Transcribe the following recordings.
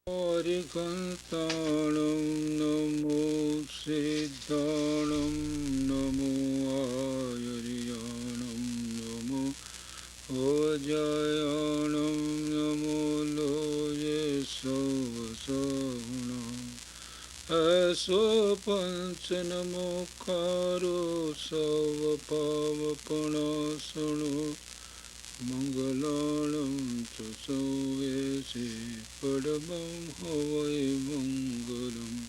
हरिकन्ताणं नमो सिद्धाणं नमो आयर्याणं नमो ओजयाणं नमो लोये सवसहुणम् ऐसो पंचनमोकारो सवपावपणासनो मंगलाणं च सौवेशे परमं हवै मङ्गलम्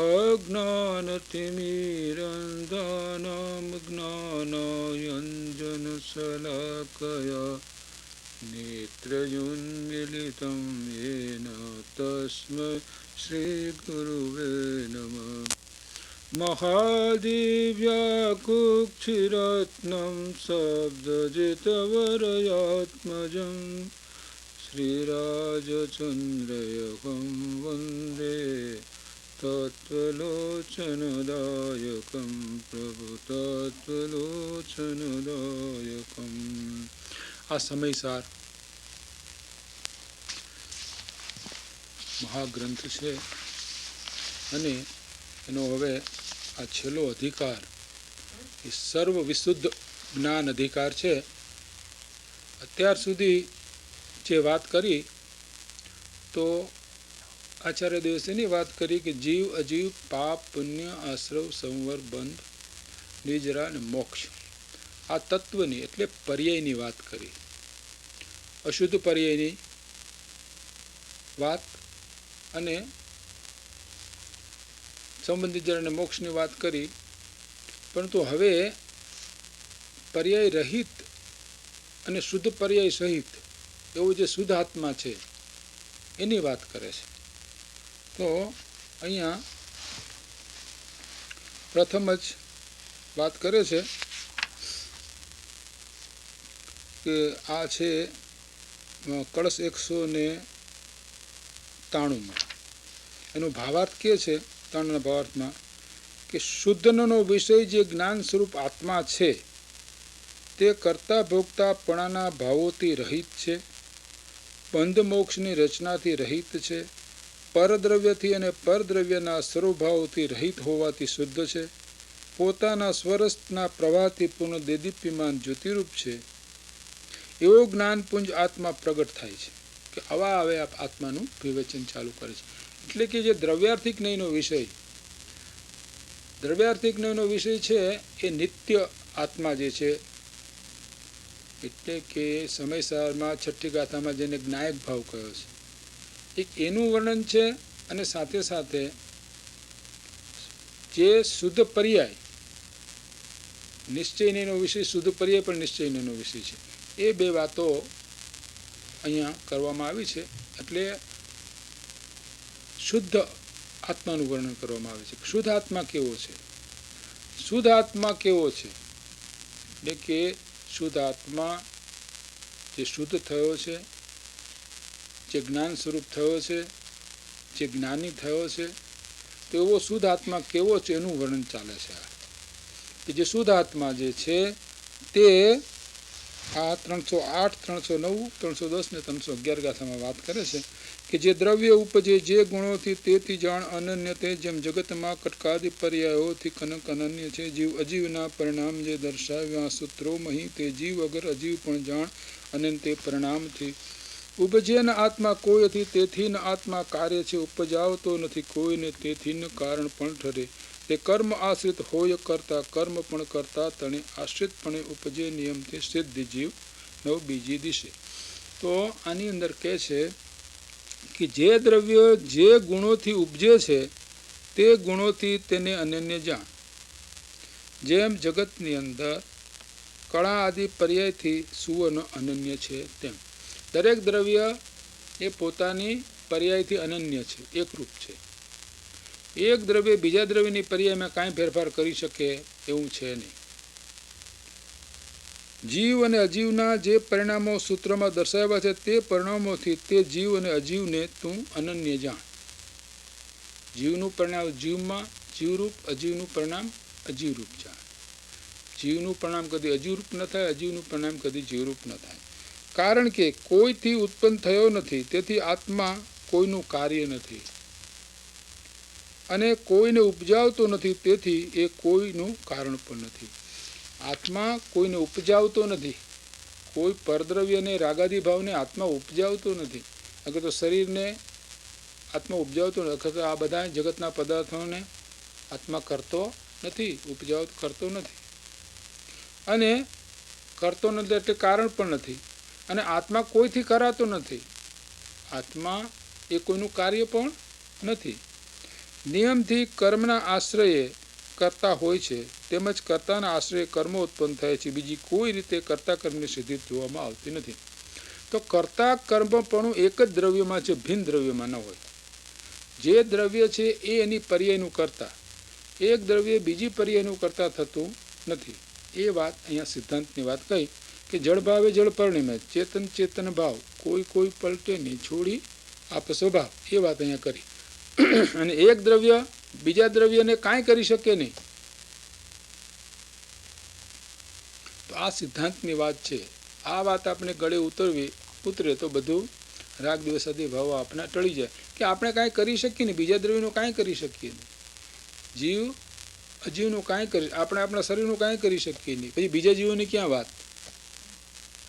अज्ञानतिमिरन्धानां ज्ञानाञ्जनशलाकया नेत्रयुन्मीलितं येन तस्मै श्रीगुरुवे नमः। महादिव्याकुक्षिरत्नं शब्दजितवरयात्मजं श्रीराजचन्द्रयकं वन्दे तत्त्वलोचनदायकं प्रभुतत्त्वलोचनदायकम्। આ સમયસાર મહાગ્રંથ છે અને એનો હવે આ છેલ્લો અધિકાર એ સર્વ વિશુદ્ધ જ્ઞાન અધિકાર છે. અત્યાર સુધી જે વાત કરી તો આચાર્ય દેવસેની વાત કરી કે જીવ અજીવ પાપ પુણ્ય આશ્રવ સંવર બંધ નિજરા અને મોક્ષ આ તત્વની એટલે પર્યાયની વાત કરી. અશુદ્ધ પર્યાયની વાત અને સંબંધિત જળ અને મોક્ષની વાત કરી. પરંતુ હવે પર્યાય રહિત અને શુદ્ધ પર્યાય સહિત એવું જે શુદ્ધ આત્મા છે એની વાત કરે છે. તો અહીંયા પ્રથમ જ વાત કરે છે કે આ છે કળશ 193 એનો ભાવાર્થ કે છે. ત્રણના ભાવાર્થમાં કે શુદ્ધનો વિષય જે જ્ઞાન સ્વરૂપ આત્મા છે તે કરતા ભોગતાપણાના ભાવોથી રહિત છે, બંધ મોક્ષની રચનાથી રહિત છે, પરદ્રવ્યથી અને પરદ્રવ્યના સ્વરૂપભાવોથી રહિત હોવાથી શુદ્ધ છે, પોતાના સ્વરસના પ્રવાહથી પૂર્ણ દેદીપ્યમાન જ્યોતિરૂપ છે. એવો જ્ઞાનપુંજ આત્મા પ્રગટ થાય છે. કે આવા હવે આત્માનું વિવેચન ચાલુ કરે છે. એટલે કે જે દ્રવ્યાર્થિક નયનો વિષય છે એ નિત્ય આત્મા જે છે એટલે કે સમયસારમાં છઠ્ઠી ગાથામાં જેને જ્ઞાયક ભાવ કહ્યો છે એક એનું વર્ણન છે. અને સાથે સાથે જે શુદ્ધ પર્યાય નિશ્ચયનો વિષય શુદ્ધ પર્યાય પણ નિશ્ચયનો વિષય છે એ બે વાતો અહીંયા કરવામાં આવી છે. એટલે શુદ્ધ આત્માનું વર્ણન કરવામાં આવે છે. શુદ્ધ આત્મા કેવો છે? શુદ્ધ આત્મા કેવો છે એટલે કે શુદ્ધ આત્મા જે શુદ્ધ થયો છે, જે જ્ઞાન સ્વરૂપ થયો છે, જે જ્ઞાની થયો છે, તો એવો શુદ્ધ આત્મા કેવો છે એનું વર્ણન ચાલે છે. કે જે શુદ્ધ આત્મા જે છે તે આ 308, 309, 310 ને 311 ગાથામાં વાત કરે છે કે જે દ્રવ્ય ઉપજે જે ગુણોથી તેથી જાણ અનન્ય તે જેમ જગતમાં કટકાદિ પર્યાયોથી કનક અનન્ય છે. જીવ અજીવના પરિણામ જે દર્શાવ્યા સૂત્રોમહી તે જીવ અગર અજીવ પણ જાણ અનંત તે પરિણામથી ઉપજે ન આત્મા કોઈથી તેથી ન આત્મા કાર્ય છે ઉપજાવતો નથી કોઈને તેથી ન કારણ પણ ઠરે. તે કર્મ આશ્રિત હોય કરતા કર્મ પણ કરતા તણે આશ્રિતપણે ઉપજે નિયમથી સિદ્ધ જીવ નવ બીજી દિશે. તો આની અંદર કહે છે કે જે દ્રવ્ય જે ગુણોથી ઉપજે છે તે ગુણોથી તેને અનન્ય જાણ. જેમ જગતની અંદર કળા આદિ પર્યાયથી સુવર્ણ અનન્ય છે તેમ દરેક દ્રવ્ય એ પોતાની પર્યાયથી અનન્ય છે, એકરૂપ છે. એક દ્રવ્ય બીજા દ્રવ્યની પર્યાયમાં કાંઈ ફેરફાર કરી શકે એવું છે નહીં. જીવ અને અજીવના જે પરિણામો સૂત્રમાં દર્શાવ્યા છે તે પરિણામોથી તે જીવ અને અજીવને તું અનન્ય જાણ. જીવનું પરિણામ જીવમાં જીવરૂપ, અજીવનું પરિણામ અજીવરૂપ જાણ. જીવનું પરિણામ કદી અજીવરૂપ ન થાય, અજીવનું પરિણામ કદી જીવરૂપ ન થાય. કારણ કે કોઈથી ઉત્પન્ન થયો નથી તેથી આત્મા કોઈનું કાર્ય નથી અને કોઈને ઉપજાવતો નથી, તેથી એ કોઈનું કારણ પણ નથી. આત્મા કોઈને ઉપજાવતો નથી. કોઈ પરદ્રવ્યને રાગાદી ભાવને આત્મા ઉપજાવતો નથી. અગર તો શરીરને આત્મા ઉપજાવતો નથી, અગર તો આ બધા જગતના પદાર્થોને આત્મા કરતો નથી, ઉપજાવ કરતો નથી. અને કરતો નથી એટલે કારણ પણ નથી. અને આત્મા કોઈથી કરાતો નથી. આત્મા એ કોઈનું કાર્ય પણ નથી. નિયમથી કર્મના આશ્રયે કરતા હોય છે, તેમજ કર્તાના આશ્રયે કર્મો ઉત્પન્ન થાય છે. બીજી કોઈ રીતે કર્તા કર્મની સિદ્ધિ જોવામાં આવતી નથી. તો કર્તા કર્મપણું એક જ દ્રવ્યમાં છે, ભિન્ન દ્રવ્યમાં ન હોય. જે દ્રવ્ય છે એ એની પર્યાયનું કરતા, એક દ્રવ્ય બીજી પર્યાયનું કરતા થતું નથી. એ વાત અહીંયા સિદ્ધાંતની વાત કહી કે જળ ભાવે જળ પરણિમે, ચેતન ચેતન ભાવ, કોઈ પલટે નહીં, છોડી આપ સ્વભાવ. એ વાત અહીંયા કરી. અને એક દ્રવ્ય બીજા દ્રવ્યને કાંઈ કરી શકે નહીં. તો આ સિદ્ધાંતની વાત છે. આ વાત આપણે ગળે ઉતરે તો બધું રાગ દિવસ આદિ ભાવ આપણા ટળી જાય કે આપણે કાંઈ કરી શકીએ નહીં, બીજા દ્રવ્યનું કાંઈ કરી શકીએ નહીં. જીવ અજીવનું કાંઈ કરી, આપણે આપણા શરીરનું કાંઈ કરી શકીએ નહીં. પછી બીજા જીવોની ક્યાં વાત?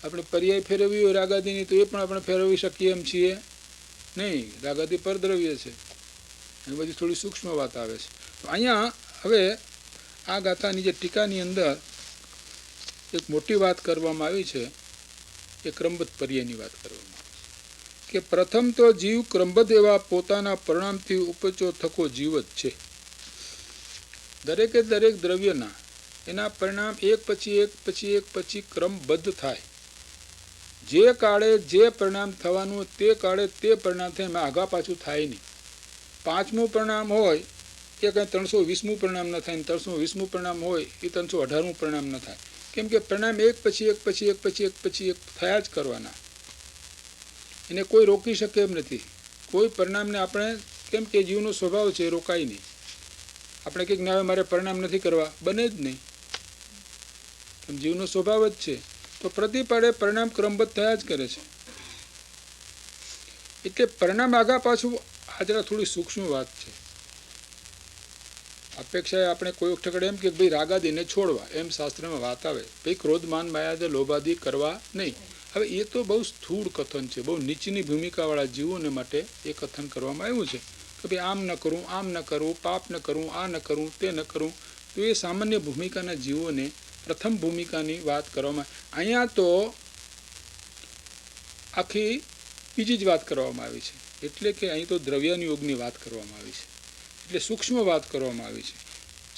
આપણે પર્યાય ફેરવવી હોય રાગાદીની તો એ પણ આપણે ફેરવી શકીએ એમ છીએ નહીં. રાગાદી પરદ્રવ્ય છે. એ બધી થોડી સૂક્ષ્મ વાત આવે છે. તો અહીંયા હવે આ ગાથાની જે ટીકાની અંદર એક મોટી વાત કરવામાં આવી છે, એ ક્રમબદ્ધ પર્યાયની વાત કરવામાં આવી છે કે પ્રથમ તો જીવ ક્રમબદ્ધ એવા પોતાના પરિણામથી ઉપજો થકો જીવ જ છે. દરેકે દરેક દ્રવ્યના એના પરિણામ એક પછી ક્રમબદ્ધ થાય. જે કાળે જે પરિણામ થવાનું તે કાળે તે પરિણામ થાય, એમાં આગા પાછું થાય નહીં. 5મું પરિણામ હોય એ કંઈ 320મું પરિણામ ન થાય, 320મું પરિણામ હોય એ 318મું પરિણામ ન થાય. કેમ કે પરિણામ એક પછી એક થયા જ કરવાના. એને કોઈ રોકી શકે એમ નથી. કોઈ પરિણામને આપણે, કેમ કે જીવનો સ્વભાવ છે, રોકાય નહીં. આપણે કંઈક ના મારે પરિણામ નથી કરવા, બને જ નહીં. કેમ જીવનો સ્વભાવ જ છે. તો પ્રતિપળે પરિણામ ક્રમબદ્ધ થયા જ કરે છે. એટલે પરિણામ આગા પાછું આ જરા થોડી સૂક્ષ્મ વાત છે. અપેક્ષાએ આપણે કોઈ ઠકડે એમ કે ભાઈ રાગાદીને છોડવા, એમ શાસ્ત્રમાં વાત આવે. ભાઈ ક્રોધ માન માયા લોભાદી કરવા નહીં. હવે એ તો બહુ સ્થૂળ કથન છે, બહુ નીચની ભૂમિકાવાળા જીવોને માટે એ કથન કરવામાં આવ્યું છે કે ભાઈ આમ ન કરું, આમ ન કરું, પાપ ન કરું, આ ન કરું, તે ન કરું. તો એ સામાન્ય ભૂમિકાના જીવોને પ્રથમ ભૂમિકાની વાત કરવામાં. અહીંયા તો આખી બીજી જ વાત કરવામાં આવી છે. એટલે કે અહીં તો દ્રવ્યાનુયોગની વાત કરવામાં આવી છે. એટલે સૂક્ષ્મ વાત કરવામાં આવી છે.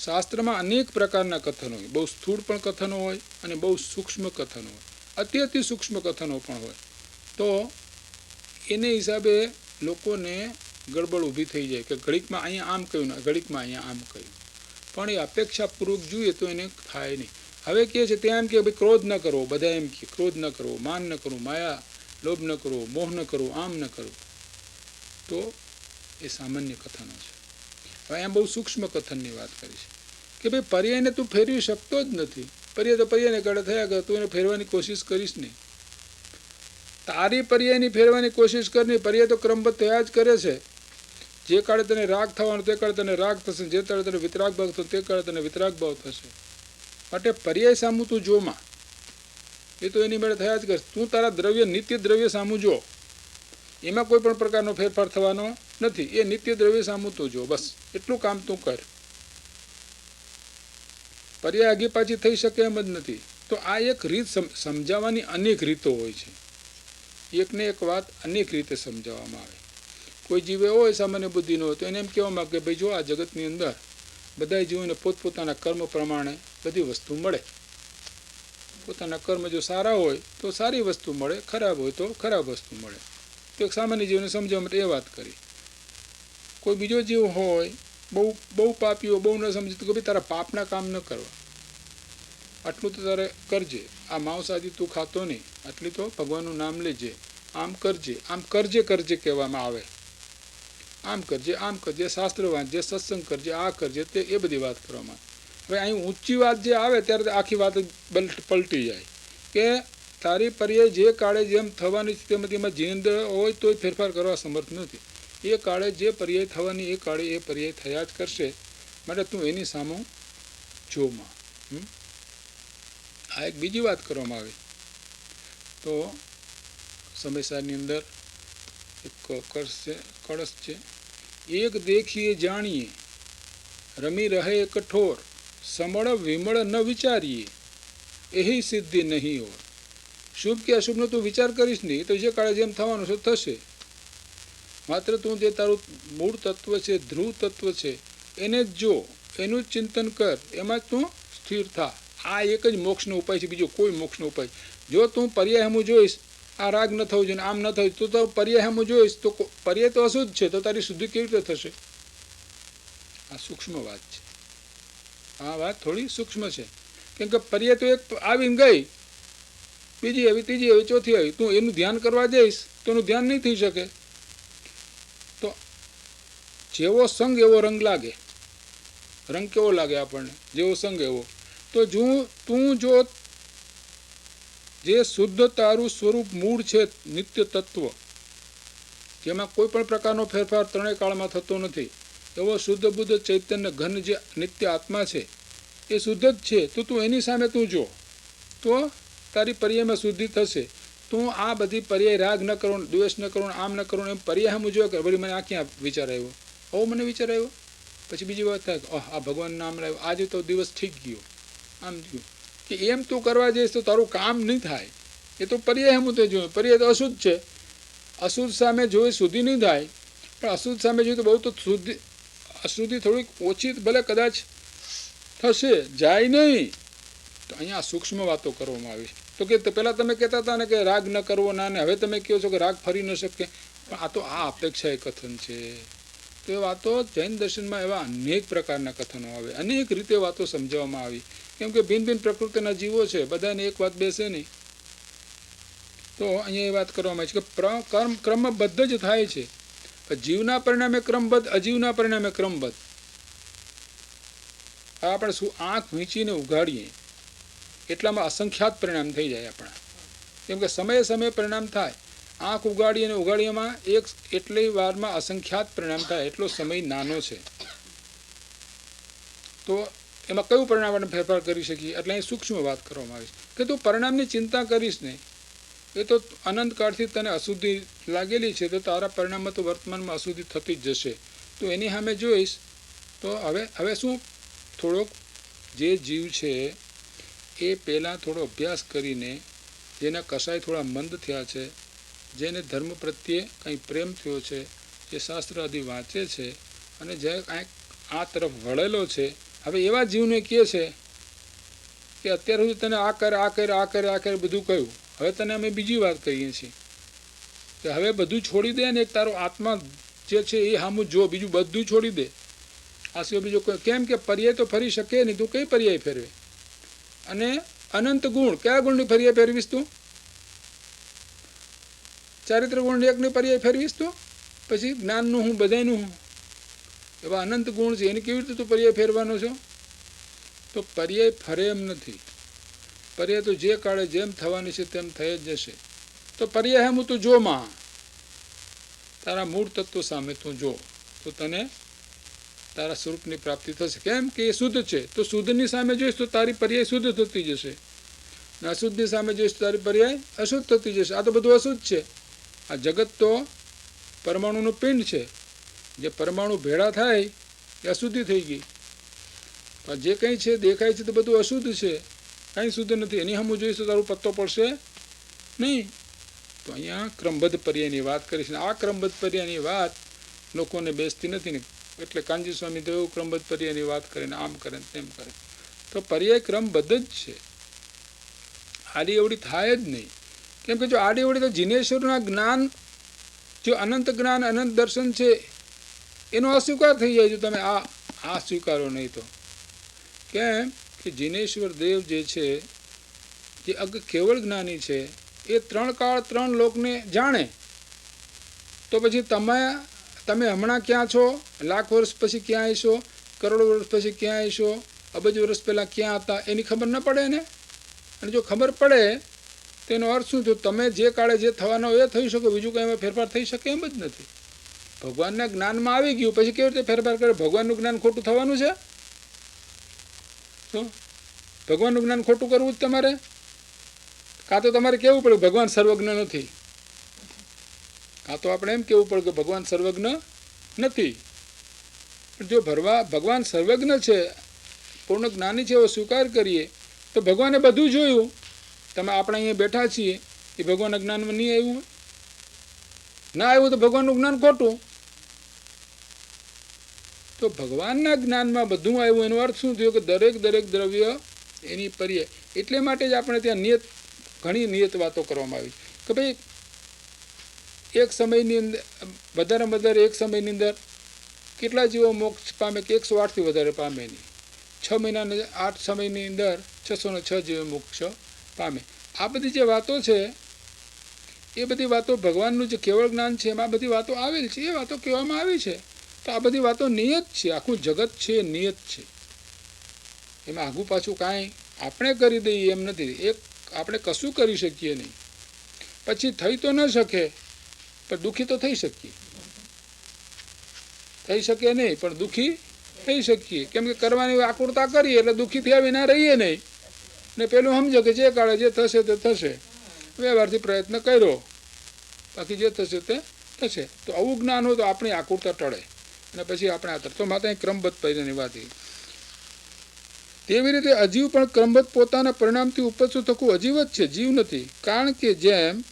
શાસ્ત્રમાં અનેક પ્રકારના કથનો હોય, બહુ સ્થૂળ પણ કથનો હોય અને બહુ સૂક્ષ્મ કથનો હોય, અતિ સૂક્ષ્મ કથનો પણ હોય. તો એને હિસાબે લોકોને ગડબડ ઊભી થઈ જાય કે ઘડીકમાં અહીંયા આમ કહ્યું ને ઘડીકમાં અહીંયા આમ કહ્યું. પણ એ અપેક્ષાપૂર્વક જોઈએ તો એને થાય નહીં. હવે કહે છે ત્યાં એમ કે ભાઈ ક્રોધ ન કરવો, બધા એમ કે ક્રોધ ન કરવો, માન ન કરવું, માયા લોભ ન કરવો, મોહ ન કરવો, આમ ન કરવું. તો એ સામાન્ય કથનો છે. હવે અહીંયા બહુ સૂક્ષ્મ કથનની વાત કરી છે કે ભાઈ પર્યાયને તું ફેરવી શકતો જ નથી. પર્યાય તો પર્યાયને કાળે થયા કર, તું એને ફેરવાની કોશિશ કરીશ નહીં. તારી પર્યાયની ફેરવાની કોશિશ કરની, પર્યાય તો ક્રમબદ્ધ થયા જ કરે છે. જે કાળે તને રાગ થવાનો તે કાળે તને રાગ થશે, જે કાળે તને વિતરાગ ભાવ થશે તે કાળે તને વિતરાગ ભાવ થશે. માટે પર્યાય સામું તું જોમાં, એ તો એની મેળે થયા જ કરશે. તું તારા દ્રવ્ય નિત્ય દ્રવ્ય સામું જો, એમાં કોઈ પણ પ્રકારનો ફેરફાર થવાનો નથી. એ નિત્ય દ્રવ્ય સામું તું જો, બસ એટલું કામ તું કર. પર્યાય આગી પાછી થઈ શકે એમ જ નથી. તો આ એક રીત સમજાવવાની અનેક રીતો હોય છે. એકને એક વાત અનેક રીતે સમજાવવામાં આવે. કોઈ જીવે હોય સામાન્ય બુદ્ધિનો હોય તો એને એમ કહેવામાં કે ભાઈ જો આ જગતની અંદર બધા જીવોને પોતપોતાના કર્મ પ્રમાણે બધી વસ્તુ મળે. પોતાના કર્મ જો સારા હોય તો સારી વસ્તુ મળે, ખરાબ હોય તો ખરાબ વસ્તુ મળે. તો એક સામાન્ય જીવને સમજવા માટે એ વાત કરી. કોઈ બીજો જીવ હોય બહુ પાપીઓ, બહુ ન સમજે તો કે ભાઈ તારા પાપના કામ ન કરવા, આટલું તો તારે કરજે. આ માંસ આદિ તું ખાતો નહીં, આટલી તો ભગવાનનું નામ લેજે, આમ કરજે, આમ કરજે કહેવામાં આવે. આમ કરજે, શાસ્ત્ર વાંચજે, સત્સંગ કરજે, આ કરજે, તે એ બધી વાત કરવામાં. હવે અહીં ઊંચી વાત જે આવે ત્યારે આખી વાત પલટી જાય કે તારી પર્યાય જે કાળે જેમ થવાની તેમાં જીવન હોય તોય ફેરફાર કરવા સમર્થ નથી. એ કાળે જે પર્યાય થવાની એ કાળે એ પર્યાય થયા જ કરશે. માટે તું એની સામું જોમાં. આ એક બીજી વાત કરવામાં આવી. તો સમયસારની અંદર એક કળશ છે. એક દેખીએ જાણીએ રમી રહે કઠોર, સમળ વિમળ ન વિચારીએ એહી સિદ્ધિ નહીં હોય. શુભ કે અશુભનો તું વિચાર કરીશ નહીં, તો જે કાળે જેમ થવાનું છે થશે. માત્ર તું જે તારું મૂળ તત્વ છે, ધ્રુવ તત્વ છે, એને જ જો, એનું જ ચિંતન કર, એમાં જ તું સ્થિર થા. આ એક જ મોક્ષનો ઉપાય છે, બીજો કોઈ મોક્ષનો ઉપાય. જો તું પર્યાય હમું જોઈશ, આ રાગ ન થવું જોઈએ, આમ ન થવું, તું તો પર્યાય હમું જોઈશ તો પર્યાય તો અશુદ્ધ છે, તો તારી શુદ્ધિ કેવી રીતે થશે? આ સૂક્ષ્મ વાત છે. આ વાત થોડી સૂક્ષ્મ છે. કેમ કે પર્યાય તો એક આવીને ગઈ, બીજી આવી, ત્રીજી આવી, ચોથી આવી. તું એનું ધ્યાન કરવા જઈશ તો એનું ધ્યાન નહીં થઈ શકે. તો જેવો સંગ એવો રંગ લાગે. રંગ કેવો લાગે આપણને? જેવો સંગ એવો. તો તું જો જે શુદ્ધ તારું સ્વરૂપ મૂળ છે, નિત્ય તત્વ, જેમાં કોઈ પણ પ્રકારનો ફેરફાર ત્રણેય કાળમાં થતો નથી, એવો શુદ્ધ બુદ્ધ ચૈતન્ય ઘન જે નિત્ય આત્મા છે, એ શુદ્ધ જ છે. તો તું એની સામે તું જો, તો તારી પર્યાયમાં શુદ્ધિ થશે. તું આ બધી પર્યાય રાગ ન કરો, દ્વેષ ન કરો, આમ ન કરો, એમ પર્યાય હું જોયા કર. વળી મને આ ક્યાં વિચાર આવ્યો? આવો મને વિચાર આવ્યો. પછી બીજી વાત થાય કે આ ભગવાન નામ લાવ્યું, આજે તો દિવસ ઠીક ગયો, આમ થયું. કે એમ તું કરવા જઈશ તો તારું કામ નહીં થાય. એ તો પર્યાય હું તો જોયું. પર્યાય તો અશુદ્ધ છે. અશુદ્ધ સામે જોઈ શુદ્ધિ નહીં થાય. પણ અશુદ્ધ સામે જોઈએ તો બહુ તો શુદ્ધિ, અશુદ્ધિ થોડીક ઓછી ભલે કદાચ થશે, જાય નહીં. તો અહીંયા સૂક્ષ્મ વાતો કરવામાં આવી. તો કે પહેલાં તમે કહેતા હતા ને કે રાગ ન કરવો ના, ને હવે તમે કહો છો કે રાગ ફરી ન શકે. પણ આ તો આ અપેક્ષા એ કથન છે. તો એ વાતો જૈન દર્શનમાં એવા અનેક પ્રકારના કથનો આવે, અનેક રીતે વાતો સમજાવવામાં આવી. કેમ કે ભિન્ન ભિન્ન પ્રકૃતિના જીવો છે, બધાને એક વાત બેસે નહીં. તો અહીંયા એ વાત કરવામાં આવી છે કે ક્રમબદ્ધ જ થાય છે. જીવના પરિણામે ક્રમબદ્ધ, અજીવના પરિણામે ક્રમબદ્ધ. આપણે શું આંખ વીંચીને ઉઘાડીએ એટલામાં અસંખ્યાત પરિણામ થઈ જાય આપણા. કેમ કે સમયે સમયે પરિણામ થાય. આંખ ઉગાડી અને ઉગાડીમાં એક એટલી વારમાં અસંખ્યાત પરિણામ થાય. એટલો સમય નાનો છે. તો એમાં કયું પરિણામ આપણે ફેરફાર કરી શકીએ? એટલે અહીં સૂક્ષ્મ વાત કરવામાં આવી છે કે તું પરિણામની ચિંતા કરીશ નહીં. એ તો અનંતકાળથી તને અશુદ્ધિ લાગેલી છે, તો તારા પરિણામમાં તો વર્તમાનમાં અશુદ્ધિ થતી જ જશે. તો એની સામે જોઈશ તો હવે શું, થોડોક જે જીવ છે એ પહેલાં થોડો અભ્યાસ કરીને, જેના કસાય થોડા મંદ થયા છે, જેને ધર્મ પ્રત્યે કંઈ પ્રેમ થયો છે, જે શાસ્ત્ર આદિ વાંચે છે અને જે કાંઈક આ તરફ વળેલો છે, હવે એવા જીવને કહે છે કે અત્યાર સુધી તને આ કર, આ કર, આ કર, આ કર બધું કહ્યું. હવે તને અમે બીજી વાત કહીએ છીએ કે હવે બધું છોડી દે ને એક તારો આત્મા જે છે એ સામું જો, બીજું બધું છોડી દે. આ સિવાય બીજું કોઈ, કેમ કે પર્યાય તો ફરી શકે નહીં. તું કઈ પર્યાય ફેરવે? અને અનંત ગુણ, કયા ગુણની પર્યાય ફેરવીશ તું? ચારિત્ર ગુણ એકની પર્યાય ફેરવીશ તું? પછી જ્ઞાનનું હું, બધાયનું હું, એવા અનંત ગુણ છે, એની કેવી રીતે તું પર્યાય ફેરવાનો છો? તો પર્યાય ફરે એમ નથી. પર્યાય તો જે કાળે જેમ થવાની છે તેમ થઈ જ જશે. તો પર્યાય હું તું જો માં, તારા મૂળ તત્વ સામે તું જો, તો તને તારા સ્વરૂપની પ્રાપ્તિ થશે. કેમ કે એ શુદ્ધ છે. તો શુદ્ધની સામે જોઈશ તો તારી પર્યાય શુદ્ધ થતી જશે, અને અશુદ્ધની સામે જોઈશ તો તારી પર્યાય અશુદ્ધ થતી જશે. આ તો બધું અશુદ્ધ છે. આ જગત તો પરમાણુનું પિંડ છે. જે પરમાણુ ભેળા થાય એ અશુદ્ધિ થઈ ગઈ. પણ જે કંઈ છે દેખાય છે તો બધું અશુદ્ધ છે, કાંઈ શુદ્ધ નથી. એની સામે જોઈશ તો તારું પત્તો પડશે નહીં. તો અહીંયા ક્રમબદ્ધ પર્યાયની વાત કરીશ. આ ક્રમબદ્ધ પર્યાયની વાત લોકોને બેસતી નથી ને, એટલે કાનજી સ્વામી તો એવું ક્રમબદ્ધ પર્યાયની વાત કરે ને આમ કરે ને તેમ કરે. તો પર્યાય ક્રમબદ્ધ જ છે. આડી અવડી થાય જ નહીં. કેમ કે જો આડી અવડી તો જીનેશ્વરના જ્ઞાન, જો અનંત જ્ઞાન, અનંત દર્શન છે, એનો અસ્વીકાર થઈ જાય. જો તમે આ સ્વીકારો નહીં તો. કેમ કે જીનેશ્વર દેવ જે છે, જે કેવળ જ્ઞાની છે, એ ત્રણ કાળ ત્રણ લોકને જાણે. તો પછી તમે હમણાં ક્યાં છો, લાખ વર્ષ પછી ક્યાં આવીશો, કરોડો વર્ષ પછી ક્યાં આવીશો, અબજ વર્ષ પહેલાં ક્યાં હતા, એની ખબર ન પડે ને. અને જો ખબર પડે તેનો અર્થ શું? જો તમે જે કાળે જે થવાનો એ થઈ શકો, બીજું કંઈ એમાં ફેરફાર થઈ શકે એમ જ નથી. ભગવાનના જ્ઞાનમાં આવી ગયું પછી કેવી રીતે ફેરફાર કરે? ભગવાનનું જ્ઞાન ખોટું થવાનું છે? તો ભગવાનનું જ્ઞાન ખોટું કરવું જ તમારે? કાં તો તમારે કહેવું પડે ભગવાન સર્વજ્ઞ નથી, કાં તો આપણે એમ કહેવું પડે કે ભગવાન સર્વજ્ઞ નથી. પણ જો ભગવાન સર્વજ્ઞ છે, પૂર્ણ જ્ઞાની છે એવો સ્વીકાર કરીએ તો ભગવાને બધું જોયું. તમે આપણે અહીંયા બેઠા છીએ એ ભગવાનના જ્ઞાનમાં નહીં આવ્યું હોય? ના આવ્યું તો ભગવાનનું જ્ઞાન ખોટું. તો ભગવાનના જ્ઞાનમાં બધું આવ્યું એનો અર્થ શું થયો? કે દરેક દ્રવ્ય એની પર્યાય. એટલે માટે જ આપણે ત્યાં ઘણી નિયત વાતો કરવામાં આવી કે ભાઈ એક સમયની અંદર વધારે એક સમયની અંદર કેટલા જીવો મોક્ષ પામે? કે 108થી વધારે પામે નહીં. 6 મહિનાના 8 સમયની અંદર 606 જીવો મોક્ષ પામે. આ બધી જે વાતો છે એ બધી વાતો ભગવાનનું જે કેવળ જ્ઞાન છે એમાં બધી વાતો આવેલ છે, એ વાતો કહેવામાં આવી છે. તો આ બધી વાતો નિયત છે, આખું જગત છે નિયત છે, એમાં આગું પાછું કાંઈ આપણે કરી દઈએ એમ નથી. એક આપણે કશું કરી શકીએ નહીં. પછી થઈ તો ન શકે પણ દુઃખી તો થઈ શકીએ. થઈ શકે નહીં પણ દુઃખી થઈ શકીએ. કેમ કે કરવાની આકુરતા કરીએ એટલે દુઃખી થયા વિના રહીએ નહીં. ને પેલું સમજો કે જે કાળે જે થશે તે થશે, વ્યવહારથી પ્રયત્ન કર્યો, બાકી જે થશે તે થશે. તો આવું જ્ઞાન હોય તો આપણી આકુરતા ટળે અને પછી આપણે આ તો માતા અહીં ક્રમબદ્ધ પહેરીની વાત. તેવી રીતે અજીવ પણ ક્રમબદ્ધ પોતાના પરિણામથી ઉપજતું થતું અજીવ જ છે, જીવ નથી. કારણ કે જેમ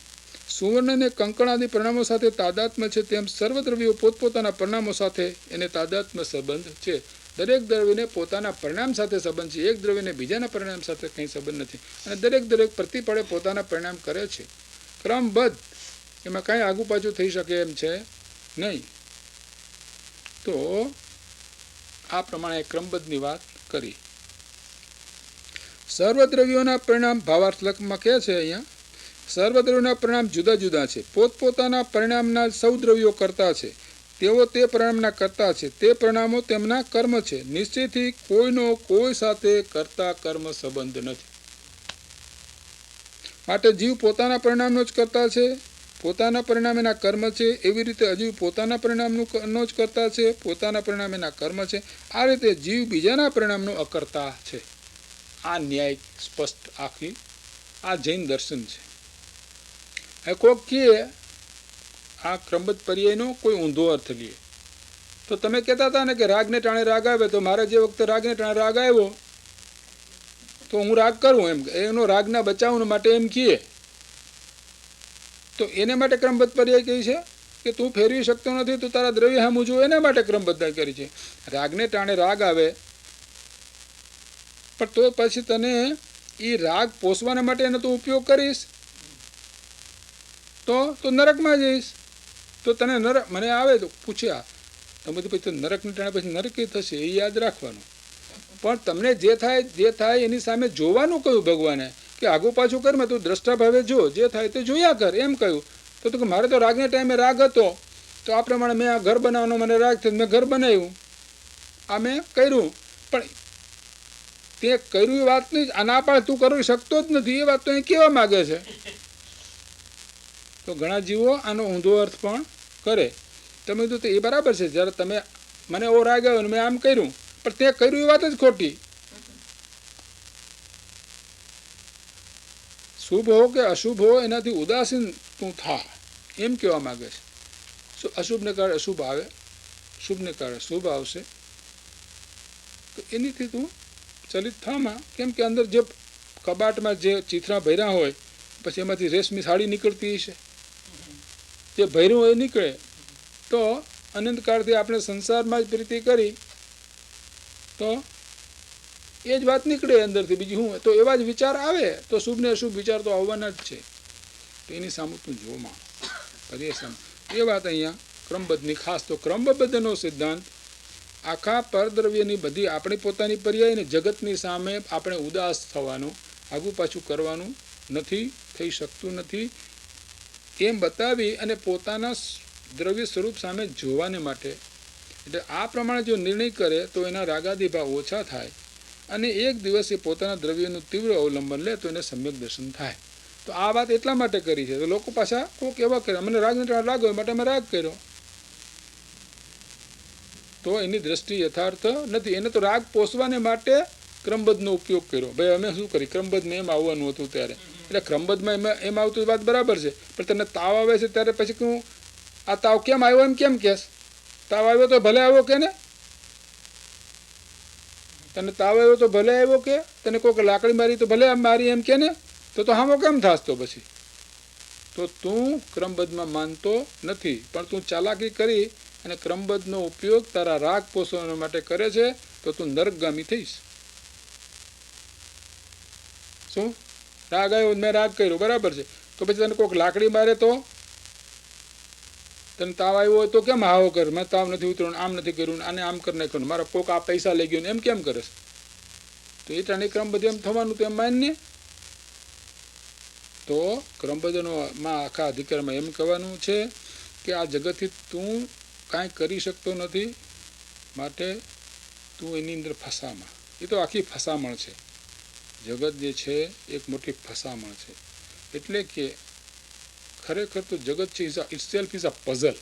સુવર્ણ અને કંકણ આદિ પરિણામો સાથે તાદાત્મ્ય છે, તેમ સર્વદ્રવ્યો પોતપોતાના પરિણામો સાથે એને તાદાત્મ્ય સંબંધ છે. દરેક દ્રવ્યને પોતાના પરિણામ સાથે સંબંધ છે, એક દ્રવ્યને બીજાના પરિણામ સાથે કંઈ સંબંધ નથી. અને દરેક પ્રતિપળે પોતાના પરિણામ કરે છે. ક્રમબદ્ધ, એમાં કાંઈ આગુ પાછું થઈ શકે એમ છે નહીં. તો આ પ્રમાણે ક્રમબદ્ધની વાત કરી. સર્વદ્રવ્યોના પરિણામ ભાવાર્થમાં કહે છે અહીંયા, સર્વદ્રવ્યોના પરિણામ જુદા જુદા છે. પોતપોતાના પરિણામના સૌ દ્રવ્યો કરતા છે, તેઓ તે પરિણામના કરતા છે, તે પરિણામો તેમના કર્મ છે. નિશ્ચયથી કોઈનો કોઈ સાથે કરતા કર્મ સંબંધ નથી. માટે જીવ પોતાના પરિણામનો જ કરતા છે, પોતાના પરિણામ એના કર્મ છે. એવી રીતે અજીવ પોતાના પરિણામનો જ કરતા છે, પોતાના પરિણામ એના કર્મ છે. આ રીતે જીવ બીજાના પરિણામનો અકર્તા છે. આ ન્યાય સ્પષ્ટ આખી આ જૈન દર્શન છે. હવે કોક કહે આ ક્રમબદ્ધ પર્યાયનો કોઈ ઊંધો અર્થ લે તો તમે કહેતા હતા ને કે રાગને ટાણે રાગ આવે, તો મારે જે વખતે રાગને ટાણે રાગ આવ્યો તો હું રાગ કરું, એમ એનો રાગના બચાવવા માટે એમ કહે તો એને માટે ક્રમબદ્ધ પર્યાય કહી છે કે તું ફેરવી શકતો નથી, તો તારા દ્રવ્ય સામું જો એના માટે ક્રમબદ્ધ કરી છે. રાગને ટાણે રાગ આવે પણ તો પછી તને એ રાગ પોષવાના માટે એનો તું ઉપયોગ કરીશ તો નરકમાં જઈશ. તો તને નરક મને આવે તો પૂછ્યા તમે તો પછી નરકને ટાણે પછી નરક થશે એ યાદ રાખવાનું. પણ તમને જે થાય એની સામે જોવાનું કહ્યું ભગવાને કે આગુ પાછું કર, મેં તું દ્રષ્ટા ભાવે જો, જે થાય તે જોયા કર એમ કહ્યું. તો કે મારે તો રાગને ટાઈમે રાગ હતો, તો આ પ્રમાણે મેં આ ઘર બનાવવાનો મને રાગ થયો, મેં ઘર બનાવ્યું, આ મેં કર્યું. પણ તે કર્યું એ વાત નહીં, આ ના પાડ તું કરી શકતો જ નથી એ વાત તો અહીં કહેવા માગે છે. તો ઘણા જીવો આનો ઊંધો અર્થ પણ કરે. તમે કીધું તો એ બરાબર છે, જ્યારે તમે મને એવો રાગ આવ્યો ને મેં આમ કર્યું, પણ તે કર્યું એ વાત જ ખોટી. શુભ હો કે અશુભ હો એનાથી ઉદાસીન તું થા એમ કહેવા માગે છે. અશુભને કારણે અશુભ આવે, શુભને કારણે શુભ આવશે, તો એનીથી તું ચલિત થામાં. કેમ કે અંદર જે કબાટમાં જે ચિત્રા ભર્યા હોય પછી એમાંથી રેશમી સાડી નીકળતી હશે, જે ભર્યું હોય એ નીકળે. તો અનંતકાળથી આપણે સંસારમાં જ પ્રીતિ કરી તો એ જ વાત નીકળે અંદરથી, બીજી શું. તો એવા જ વિચાર આવે તો શુભ ને અશુભ વિચાર તો આવવાના જ છે. તો એની સામે તું જોમાં પરેશાન. એ વાત અહીંયા ક્રમબદ્ધની ખાસ. તો ક્રમબદ્ધનો સિદ્ધાંત આખા પરદ્રવ્યની બધી આપણી પોતાની પર્યાય ને જગતની સામે આપણે ઉદાસ થવાનું, આગુ પાછું કરવાનું નથી, થઈ શકતું નથી એમ બતાવી અને પોતાના દ્રવ્ય સ્વરૂપ સામે જોવાને માટે. એટલે આ પ્રમાણે જો નિર્ણય કરે તો એના રાગાદી ભાવ ઓછા થાય અને એક દિવસ એ પોતાના દ્રવ્યનું તીવ્ર અવલંબન લે તો એને સમ્યક દર્શન થાય. તો આ વાત એટલા માટે કરી છે. તો લોકો પાછા કોઈક એવા કરે મને રાગને રાગ હોય માટે મેં રાગ કર્યો, તો એની દ્રષ્ટિ યથાર્થ નથી. એને તો રાગ પોષવાને માટે ક્રમબદ્ધનો ઉપયોગ કર્યો. ભાઈ અમે શું કરી, ક્રમબદ્ધમાં એમ આવવાનું હતું ત્યારે, એટલે ક્રમબદ્ધમાં એમ આવતું વાત બરાબર છે, પણ તને તાવ આવે છે ત્યારે પછી હું આ તાવ કેમ આવ્યો એમ કેમ કહેશ? તાવ આવ્યો તો ભલે આવ્યો કે ને, તને તાવ આવ્યો તો ભલે આવ્યો કે, તને કોઈક લાકડી મારી તો ભલે મારી એમ કે ને, તો હામો કેમ થાસ? તો પછી તો તું ક્રમબદ્ધમાં માનતો નથી, પણ તું ચાલાકી કરી અને ક્રમબદ્ધનો ઉપયોગ તારા રાગ પોષવા માટે કરે છે, તો તું નરકગામી થઈશ. શું રાગ આવ્યો, મેં રાગ કર્યો બરાબર છે, તો પછી તને કોઈક લાકડી મારે તો તને તાવ આવ્યો હોય તો કેમ હાવો કર, મેં તાવ નથી ઉતર્યો, આમ નથી કર્યું, આને આમ કરી નાખ્યું, મારા કોક આ પૈસા લઈ ગયો, એમ કેમ કરે? તો એ ટાણે ક્રમબદ્ધ એમ થવાનું તો એમ માન્ય. તો ક્રમબદ્ધમાં આખા અધિકારમાં એમ કહેવાનું છે કે આ જગતથી તું કાંઈ કરી શકતો નથી, માટે તું એની અંદર ફસામાં. એ તો આખી ફસામણ છે. જગત જે છે એક મોટી ફસામણ છે. એટલે કે ખરેખર તો જગત છે ઇટસેલ્ફ ઇઝ અ પઝલ.